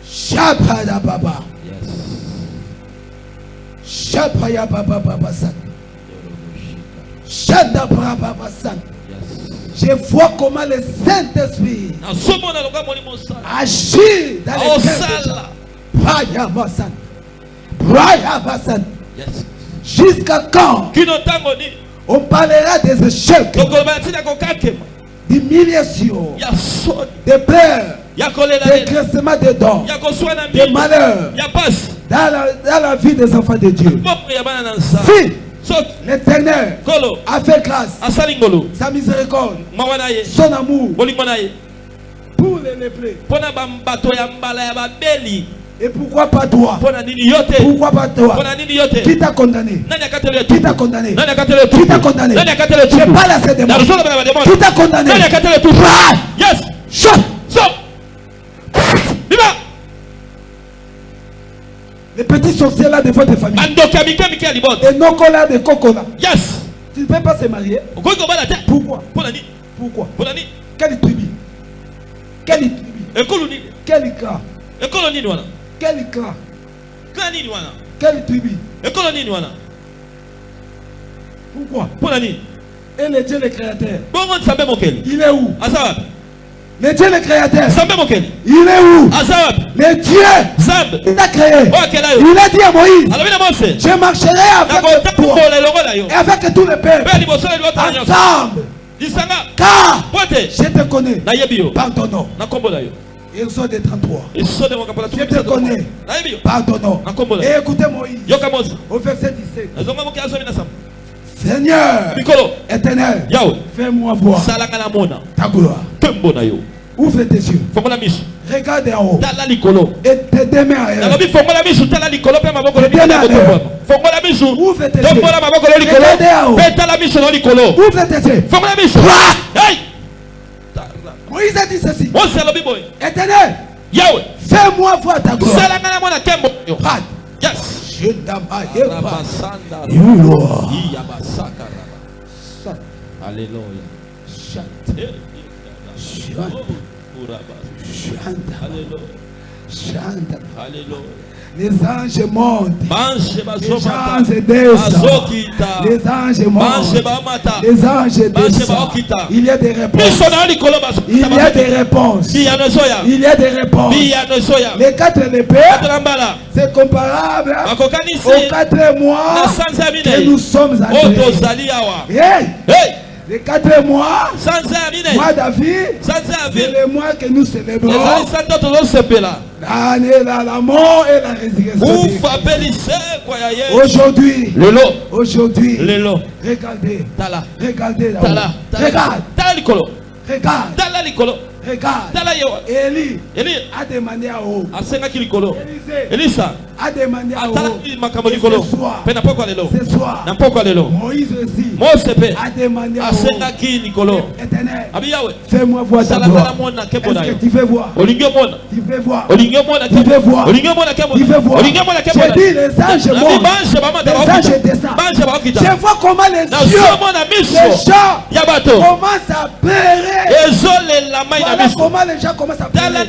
Shabada Baba. Shabaya Baba Baba San. Shanda Baba San. Je vois comment le Saint-Esprit agit dans les cœurs. Braya Bassan. Braya Bassan. Jusqu'à quand on parlera des échecs, d'humiliation, de pleurs, de graissement des dents, de malheurs dans la vie des enfants de Dieu. Si l'Éternel a fait grâce, sa miséricorde, son amour pour les lépreux, et pourquoi pas toi? Pourquoi pas toi? Qui t'a condamné? Qui t'a condamné? Qui t'a condamné? Je parle à ces démons. Qui t'a condamné? Yes! Stop! Les petits sorciers là de votre famille. Et non cola de cocola. Yes! Tu ne peux pas se marier. Pourquoi? Pourquoi? Quelle tribu? Quelle tribu? Quel cas? Quel cas? Quelle tribu? Pourquoi? Et le Dieu le créateur, il est où? Le Dieu le créateur, il est où? Le Dieu, il a créé. Il a dit à Moïse, je marcherai avec toi et avec tous les peuples ensemble. Car je te connais par ton nom. Exode 33. Je te connais par ton nom. Et écoutez Moïse au verset 17. Seigneur éternel, fais-moi voir ta gloire. Ouvre tes yeux. Regarde en haut. Et tes deux mains ailleurs. Ouvre tes yeux. Regarde en haut. Ouvre tes yeux. Moïse a dit ceci. Éternel, fais-moi voir ta gloire. Yes. Alléluia. Les anges montent. Les anges descendent. Les anges montent. Les anges descendent. Il y a des réponses. Il y a des réponses. Il y a des réponses. Les 4 épées, c'est comparable aux 4 mois que nous sommes entrés. Hey! Les 4 mois, mois d'avril, c'est le mois que nous célébrons. L'année, la mort et la résurrection. Aujourd'hui, regardez. Regardez là-haut. Regarde. Regarde. Élie a demandé à haut. Elisa a demandé à haut. Ce soir. Moïse aussi a demandé à haut. Éternel, fais-moi voir ta gloire. Est-ce que tu veux voir? Tu veux voir? Tu veux voir? Tu veux voir? J'ai dit les anges montent. Les anges descendent. Je vois comment les gens commencent à pleurer. Voilà comment les gens commencent à pleurer.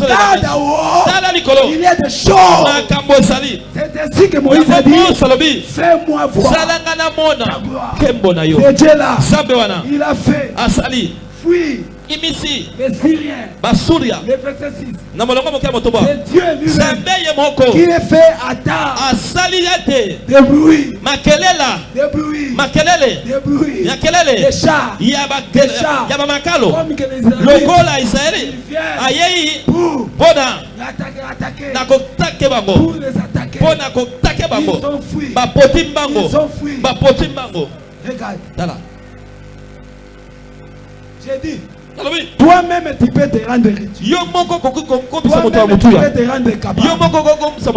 Là haut, il y a des choses. C'est ainsi que Moïse a dit, fais-moi voir ta gloire. C'est Dieu là. Il a fait fuir les Syriens. Les versets 6. C'est Dieu lui-même qui a fait attendre des bruits, des bruits, des chars, comme que les Israéliens viennent pour attaquer, pour les attaquer. Ils ont fui. Regarde. J'ai dit, toi-même tu peux te rendre riche. Toi-même tu peux te rendre capable.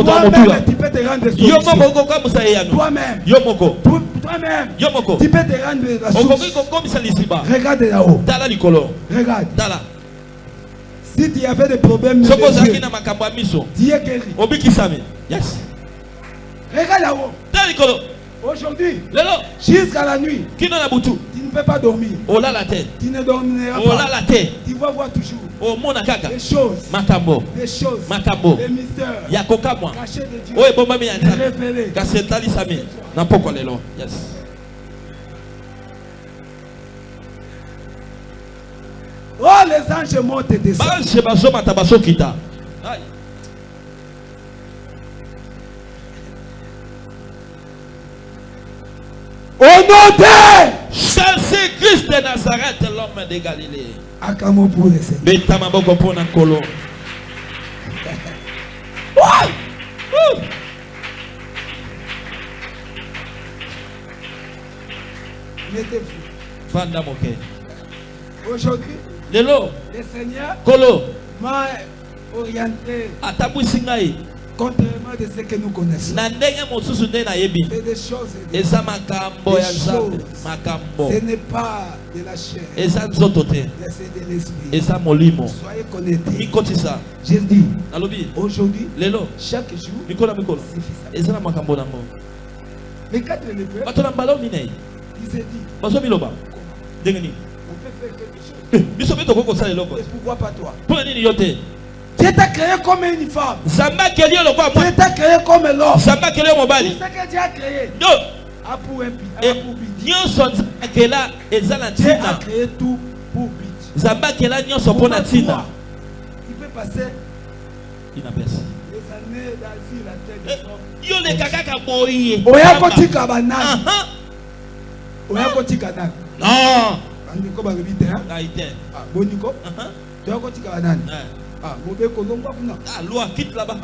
Toi-même tu peux te rendre solution. Toi-même tu peux te rendre la source. Regarde là-haut. Regarde. Si tu avais des problèmes de Dieu, tu es guéri. Yes. Regarde là-haut. Aujourd'hui, jusqu'à la nuit, tu ne peux pas dormir. Tu ne dormiras pas. Tu vas voir toujours des choses, des mystères cachés de Dieu, révélés. Yes. Oh, les anges montent et descendent. Au nom de Jésus-Christ de Nazareth, l'homme de Galilée. Acclamons pour le Seigneur. Aujourd'hui, le Seigneur m'a orienté contrairement de ce que nous connaissons. C'est des choses. Ce n'est pas de la chair. C'est de l'esprit. Soyez connectés. J'ai dit, aujourd'hui, chaque jour, les 4 lépreux, il s'est dit, on peut faire quelque chose. Et pourquoi pas toi? Dieu t'a créé comme une femme. Dieu t'a créé comme l'homme. Tout ce que Dieu a créé a pour un but. Dieu a créé tout pour but. Il peut passer les années d'asile à terre de l'homme. Oya kotika banane. Oya kotika banane. Non. Bandiko ba bibite hein? Boniko. Oya kotika banane. Ah, loi quitte là-bas.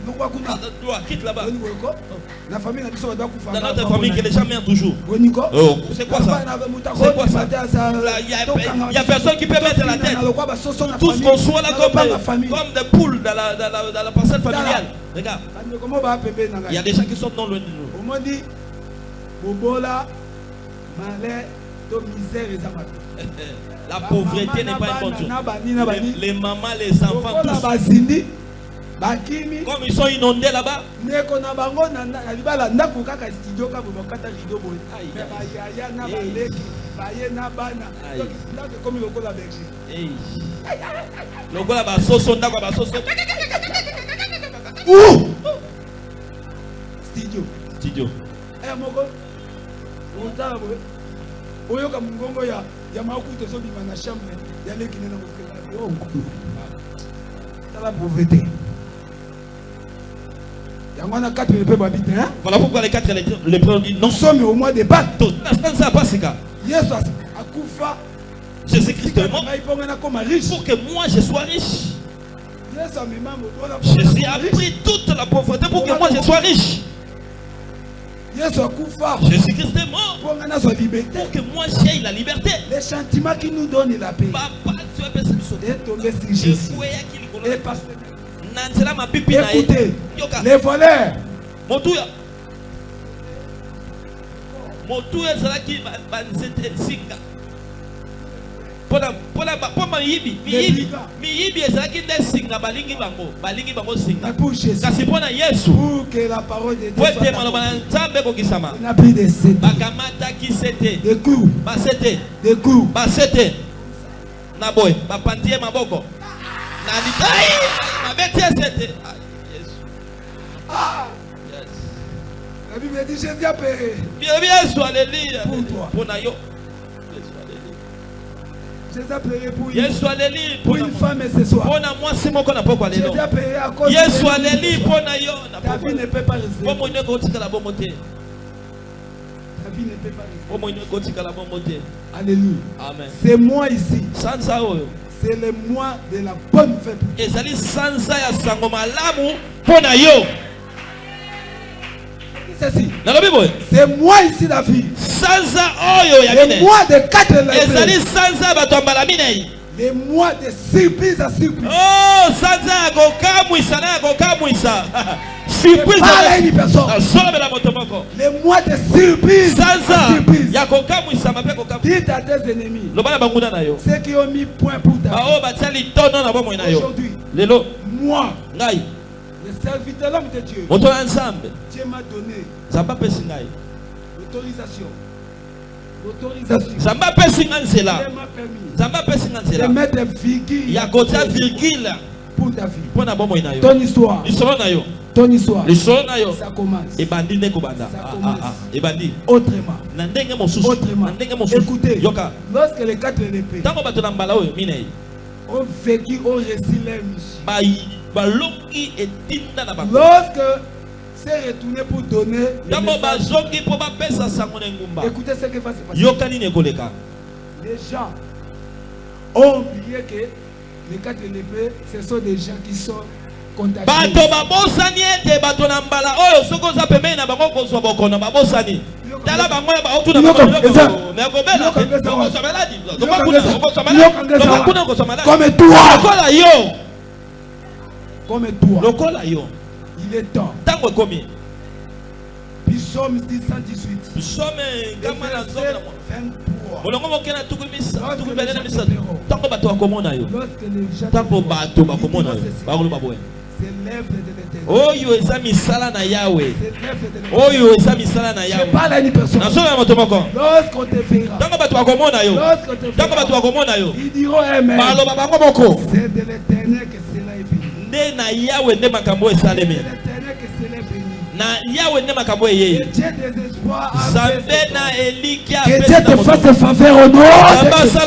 Loi quitte là-bas. La famille n'a pas de dans notre famille que les gens meurent toujours. Oh, c'est quoi ça? C'est quoi ça? Il y a personne qui peut mettre la tête. Tous qu'on soit là comme des poules dans la parcelle familiale. Regarde. Il y a des gens qui sont non loin de nous. On m'a dit, Bobola, malheur, misère et zamat. La pauvreté n'est pas une bonne chose. Les mamans, les enfants, tous. Comme ils sont inondés là-bas. Studio. Oyoka mungongo ya makuta so bima na chambre ya lekine na mokela. La pauvreté. Yangwana 4 lépreux babite hein? Voilà pourquoi les 4 lépreux disent non. Nous sommes au mois de Pâques. Ça passe ça. Yesu akufa. Jésus-Christ est mort pour que moi je sois riche. Jésus a pris toute la pauvreté pour que moi je sois riche. Jésus-Christ est mort pour que moi j'aie la liberté. Les sentiments qui nous donnent la paix. Papa, est tombé sur Jésus. Écoutez, les voleurs. Pour Jésus, pour que la parole de Dieu soit n'a plus de CT, de coups, de coups. La Bible dit Jésus a payé pour toi. Jésus a payé pour une femme et ce soir. Jésus a payé à cause de ta vie ne peut pas rester. Ta vie ne peut pas rester. Alléluia. Amen. C'est moi ici. C'est le mois de la bonne fête. C'est moi ici la vie. Le mois de 4 lèvres. Les mois de surprise à surprise. Oh, Sanza surprise à une personne. Les mois de surprise à surprise. Dites à tes ennemis. Ceux qui ont mis point pour ta vie. Aujourd'hui, moi, le serviteur l'homme de Dieu. Dieu m'a donné l'autorisation. Ça m'a permis de mettre virgule pour ta vie. Ton histoire. Ton histoire. Ça commence. Autrement. Écoutez. Lorsque les 4 épées ont vécu, ont reçu leur mission. Lorsque c'est retourné pour donner le message. Écoutez ce qui va se passer. Les gens ont oublié que les 4 épées, ce sont des gens qui sont contagieux. Comme toi. Il est temps. Psaume 118. Oh, you is a misala na Yahweh. Oh, you is a misala na Yahweh. Lorsqu'on te verra, ils diront Amen. C'est de l'Éternel que cela est fini. Na Yahweh ne makambo esalemi. Na Yahweh ne makambo eye. Que Dieu te fasse faveur au nom de Jésus.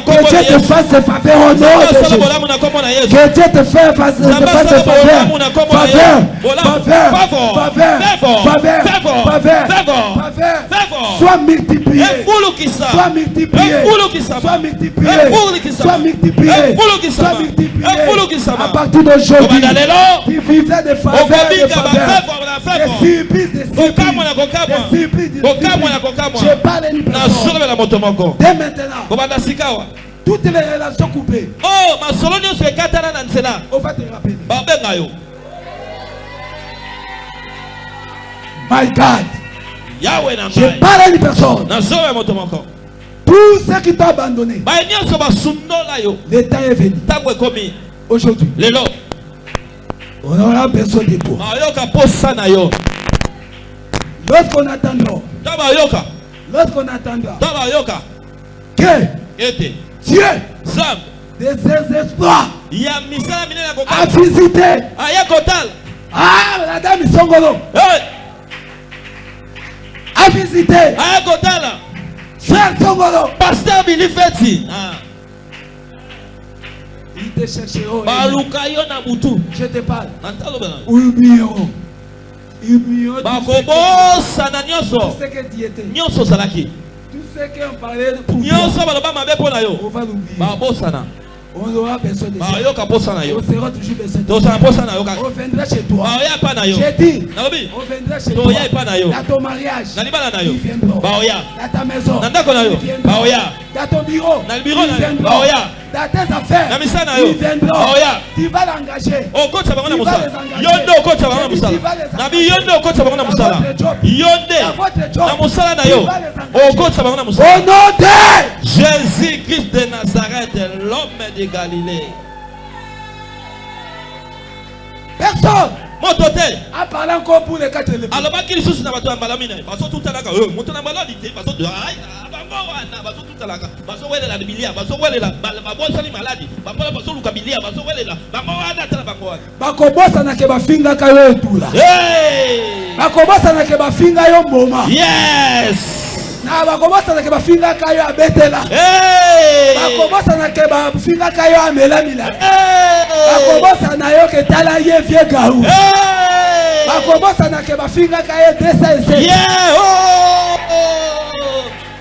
Que Dieu te fasse faveur au nom de Jésus. Que Dieu te fasse faveur. Sois multiplié. Sois multiplié. À partir d'aujourd'hui, tu vivais de faveur. Je parle à une personne. Dès maintenant, toutes les relations coupées. Oh, ma solonio se katana na nzela. On va te rappeler. Babenga yo. My God. Yahweh na je parle à une personne. Na zoe motomoko. Tous ceux qui t'ont abandonné. Ba nyonso ba sundola yo. Le temps est venu. Tango ekomi. Aujourd'hui. Lelo. On aura besoin de toi. Mayoka posa na yo. Lorsqu'on attendra. Taba yoka. Lorsqu'on attendra. Taba yoka. Que Ete. Dieu. Sam. Des espoirs. Ya misala minena kokala. A visité. Aya kotal. Ah, la dame Songolo. Hey. A visité. Aya kotala. Frère Songolo. Pasteur Billy Feti. Ah. Ils te chercheront. Baluka yo na butu. Je te parle. Antalo bana. Oublions. Bakobosa na nyonso. Tout ce que tu étais. Nyonso salaki. Tout ce qu'on parlait pour toi. Nyonso baloba mabe pona yo. On va l'oublier. Babosana. On aura besoin de ça. On sera toujours besoin de ça. On viendra chez toi. J'ai dit. On viendra chez toi. Dans ton mariage. Ils viendront. Dans ta maison. Ils viendront. Dans ton bureau. Ils viendront. dans tes affaires, ils viendront. Tu vas l'engager. Tu vas les engager. Au nom de Jésus-Christ de Nazareth, l'homme de Galilée. Personne. En parlant encore pour les 4 éléments. Alors, qui est tout yes. Na bakobosa na ke bafinga kayo abetela. Bakobosa na ke bafinga kayo amela mila. Bakobosa na yo ke tala ye vie gaou. Bakobosa na ke bafinga kayo desa ese.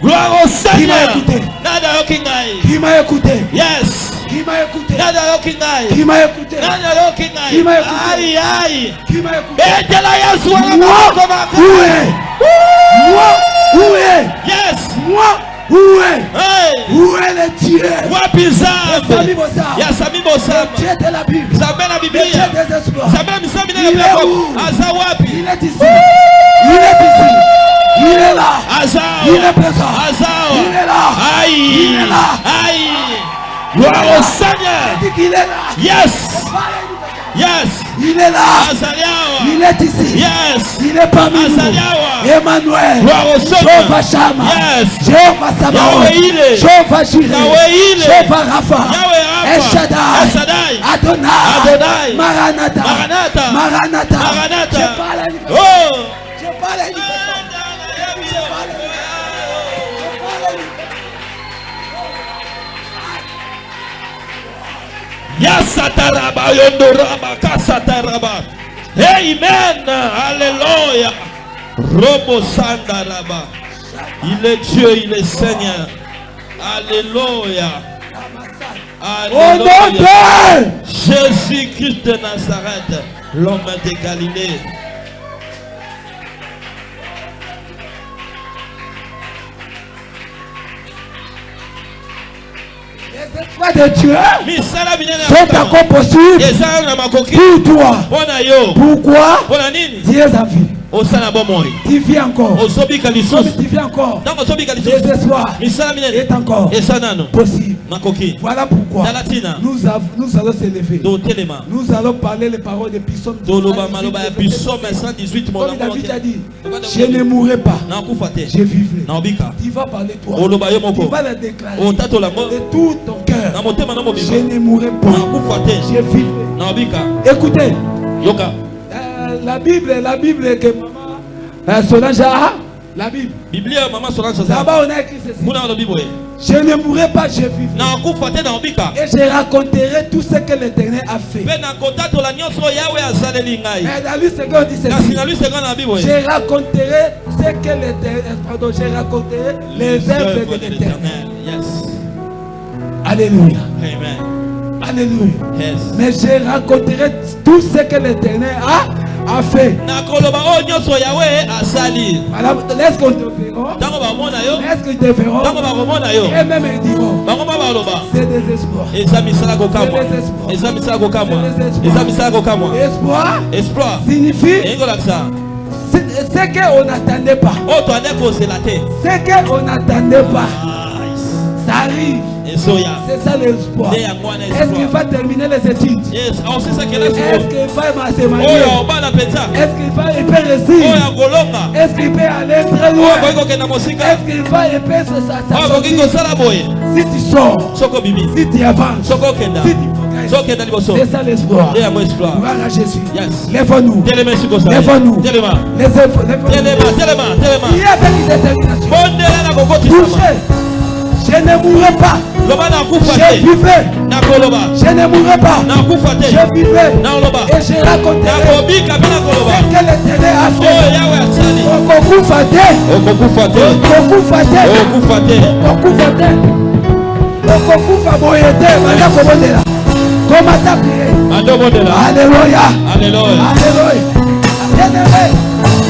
Gloire au Seigneur. Nada yo kingai. Qui m'a écouté? Yes. Qui m'a écouté? Nada yo kingai. Qui m'a écouté? Nada yo kingai. Qui m'a écouté? Aïe aïe. Qui m'a écouté? Etela Yesu Moi, où est? Moi, où est? Yes. Moi, où est? Hey. Où est le Dieu? Wapiza. Yasami Bossa. Yasami Bossa. Dieu de la Bible. Zabé la Bible. Dieu des espoirs. Zabé la Bible. Il est où? Azawapi. Il est ici. Il est ici. Il est là. Azao. Il est présent. Azao. Il est là. Aïe. Il est là. Aïe. Gloire au Seigneur. Il dit qu'il est là. Yes. Yes. Il est là. Azaliawa. Il est ici. Yes. Il est parmi nous. Azaliawa. Emmanuel. Gloire au Seigneur. Jehovah Shammah. Yes. Jehovah Sabaoth. Yahweh il est. Jehovah Jireh. Yahweh il est. Jehovah Rapha. Yahweh Rapha. El Shaddai. El Shaddai. Adonai. Adonai. Maranatha. Maranatha. Maranatha. Maranatha. Je parle à lui. Oh. Je parle à lui. Yasataraba yondoraba kasataraba. Amen. Alléluia. Robo sandaraba. Il est Dieu, il est Seigneur. Alléluia. Alléluia. Jésus-Christ de Nazareth, l'homme de Galilée. Les espoirs de Dieu sont encore possibles pour toi. Pourquoi? Tu es en vie. Tu vis encore. Comme tu vis encore. Les espoirs est encore possible. Voilà pourquoi nous allons s'élever. Nous allons parler les paroles de Psaume 118. Comme David a dit, je ne mourrai pas, je vivrai. Tu vas parler toi. Tu vas le déclarer de tout ton cœur. Je ne mourrai pas, je vivrai. Écoutez, la Bible que maman Solange a, la Bible. Là-bas on a écrit ceci. Je ne mourrai pas, je vivrai. Et je raconterai tout ce que l'Éternel a fait. Mais dans lui second dit ceci. Je raconterai ce que l'Éternel, pardon, je raconterai les œuvres de l'Éternel. Alléluia. Amen. Alléluia. Yes. Mais je raconterai tout ce que l'Éternel a fait. Alors, est-ce qu'on te verra? Est-ce qu'ils te verront? Et même ils diront, c'est des espoirs. Espoir signifie ce qu'on n'attendait pas. Ce qu'on n'attendait pas. Ça arrive. C'est ça l'espoir. Est-ce qu'il va terminer les études? Est-ce qu'il va se marier? Est-ce qu'il peut réussir? Est-ce qu'il peut aller très loin? Est-ce qu'il va épais sa sortie? Si tu sors, si tu avances, si tu progresses, c'est ça l'espoir. Voilà Jésus. Lève-nous. Lève-nous. Il y a avec une détermination. Touchez. Je ne mourrai pas. Je vivrai. Je ne mourrai pas. Je vivrai. Et je raconterai ce que l'Éternel a fait. Commence à prier. Alléluia. Alléluia.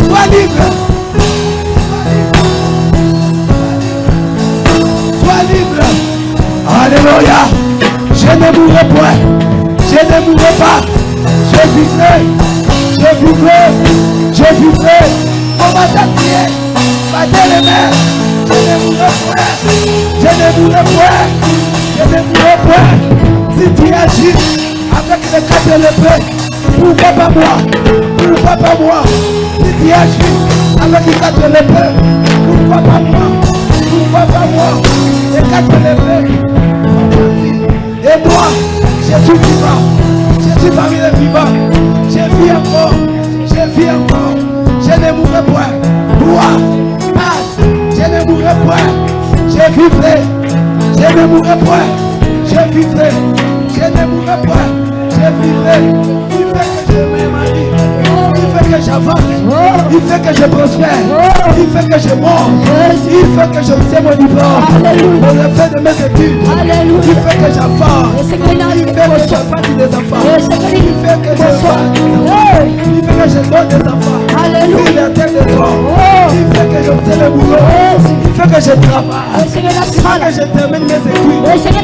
Sois libre. Sois libre. Alléluia. ne mourrai point. Je ne mourrai pas. Je vivrai. Je vivrai. Je vivrai. Commence à prier. Battez les mains. Je ne mourrai point. Je ne mourrai point. Je ne mourrai point. Si tu agis avec les 4 lépées, pourquoi pas moi? Pourquoi pas moi? Si tu agis avec les 4 lépées, pourquoi pas moi? Pourquoi pas moi? Les 4 lépées sont partis. Et moi, je suis vivant. Je suis parmi les vivants. Je vis encore. Je vis encore. Je ne mourrai point. Toi, passe. Je ne mourrai point. Je vivrai. Je ne mourrai point. Je vivrai. Je ne mourrai point. Je vivrai. Il fait que je me marie. Il fait que j'avance. Il fait que je prospère. Il fait que je monte. Il fait que j'obtiens mon diplôme. Pour le fait de mes études. Il fait que j'avance. Il fait que je fasse des enfants. Il fait que je fasse des enfants. Il fait que je donne des enfants. Il est tel des hommes. Il fait que j'obtiens le boulot. Il fait que je travaille. Il fait que je termine mes études. Il fait que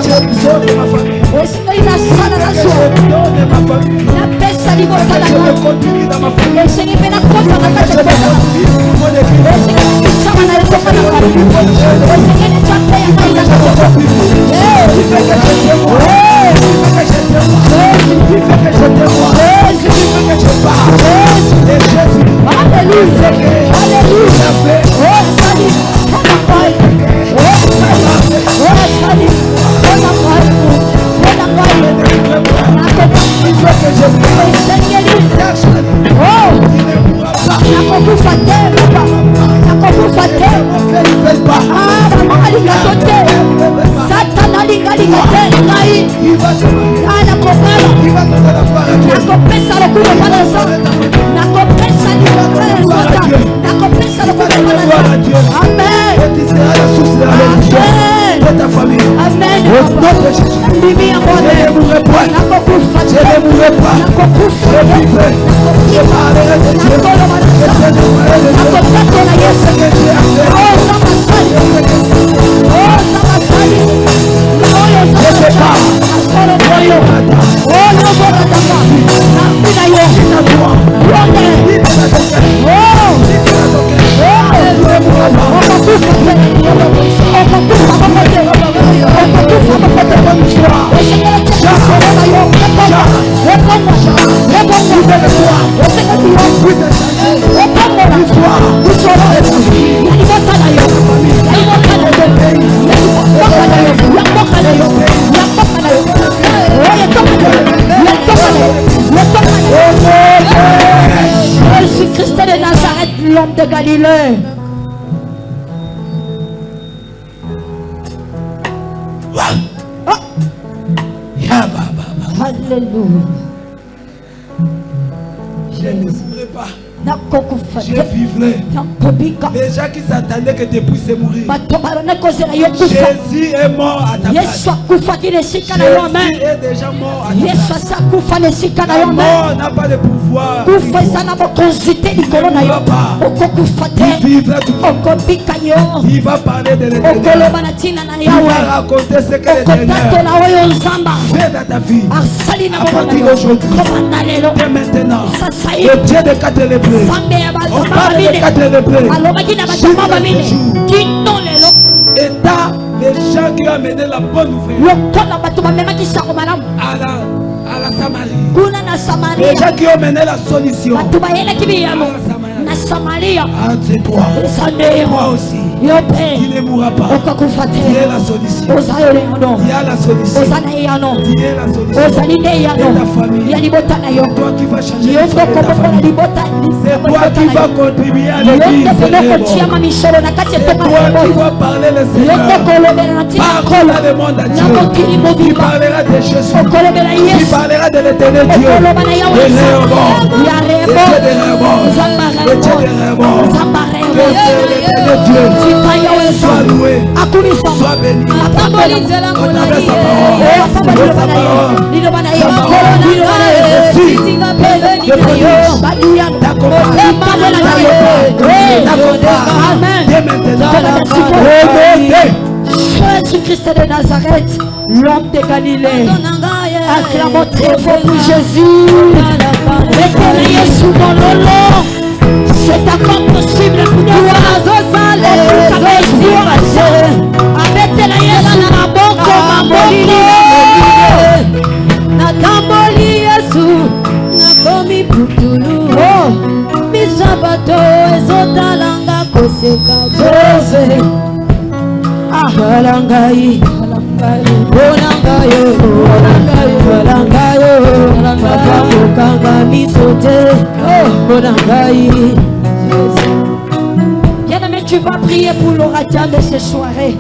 je donne ma famille. Il fait que je donne ma famille. Je me continue dans ma famille. Je me Jésus-Christ de Nazareth, l'homme de Galilée. Alléluia. Je ne mourrai pas. Je vivrai. Les gens qui s'attendaient que tu puisses mourir. Jésus est mort à ta place. Jésus est déjà mort à ta place. La mort n'a pas de pouvoir. Il vivra tout le temps. Il va parler de l'éternel. Il va raconter ce que l'éternel fait dans ta vie. À partir d'aujourd'hui et maintenant, le Dieu de 4 lépreux. On parle de 4 lépreux. État les gens qui ont amené la bonne nouvelle à la Samarie. Les gens qui ont mené la solution entre toi, moi aussi. Il ne mourra pas. Il y a la solution. Il y a la solution. Il y a la solution. Et ta famille. Toi qui vas changer ta famille. C'est toi qui vas contribuer à l'église. C'est toi qui vas parler le Seigneur. Parle dans le monde entier. Qui parlera des choses. Qui parlera de l'éternel Dieu. Le Dieu. Sois loué, sois béni. On travers sa parole. Jésus-Christ de Nazareth, l'homme de Galilée. Acclamons très fort pour Jésus. Mettez Jésus dans le long. C'est encore possible pour toi. Mettez Jésus dans la boko, Nakamboli Yesu, nakomi putulu. Misabato ezotalanga koseka Jose. Balangai, Bolangayo, Papa Mokanga misote, Bolangai. Bien-aimé, tu vas prier pour l'orateur de ce soirée.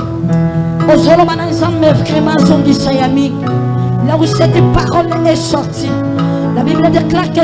Au Solomon ensemble, vraiment, son disayami. Là où cette parole est sortie, la Bible déclare que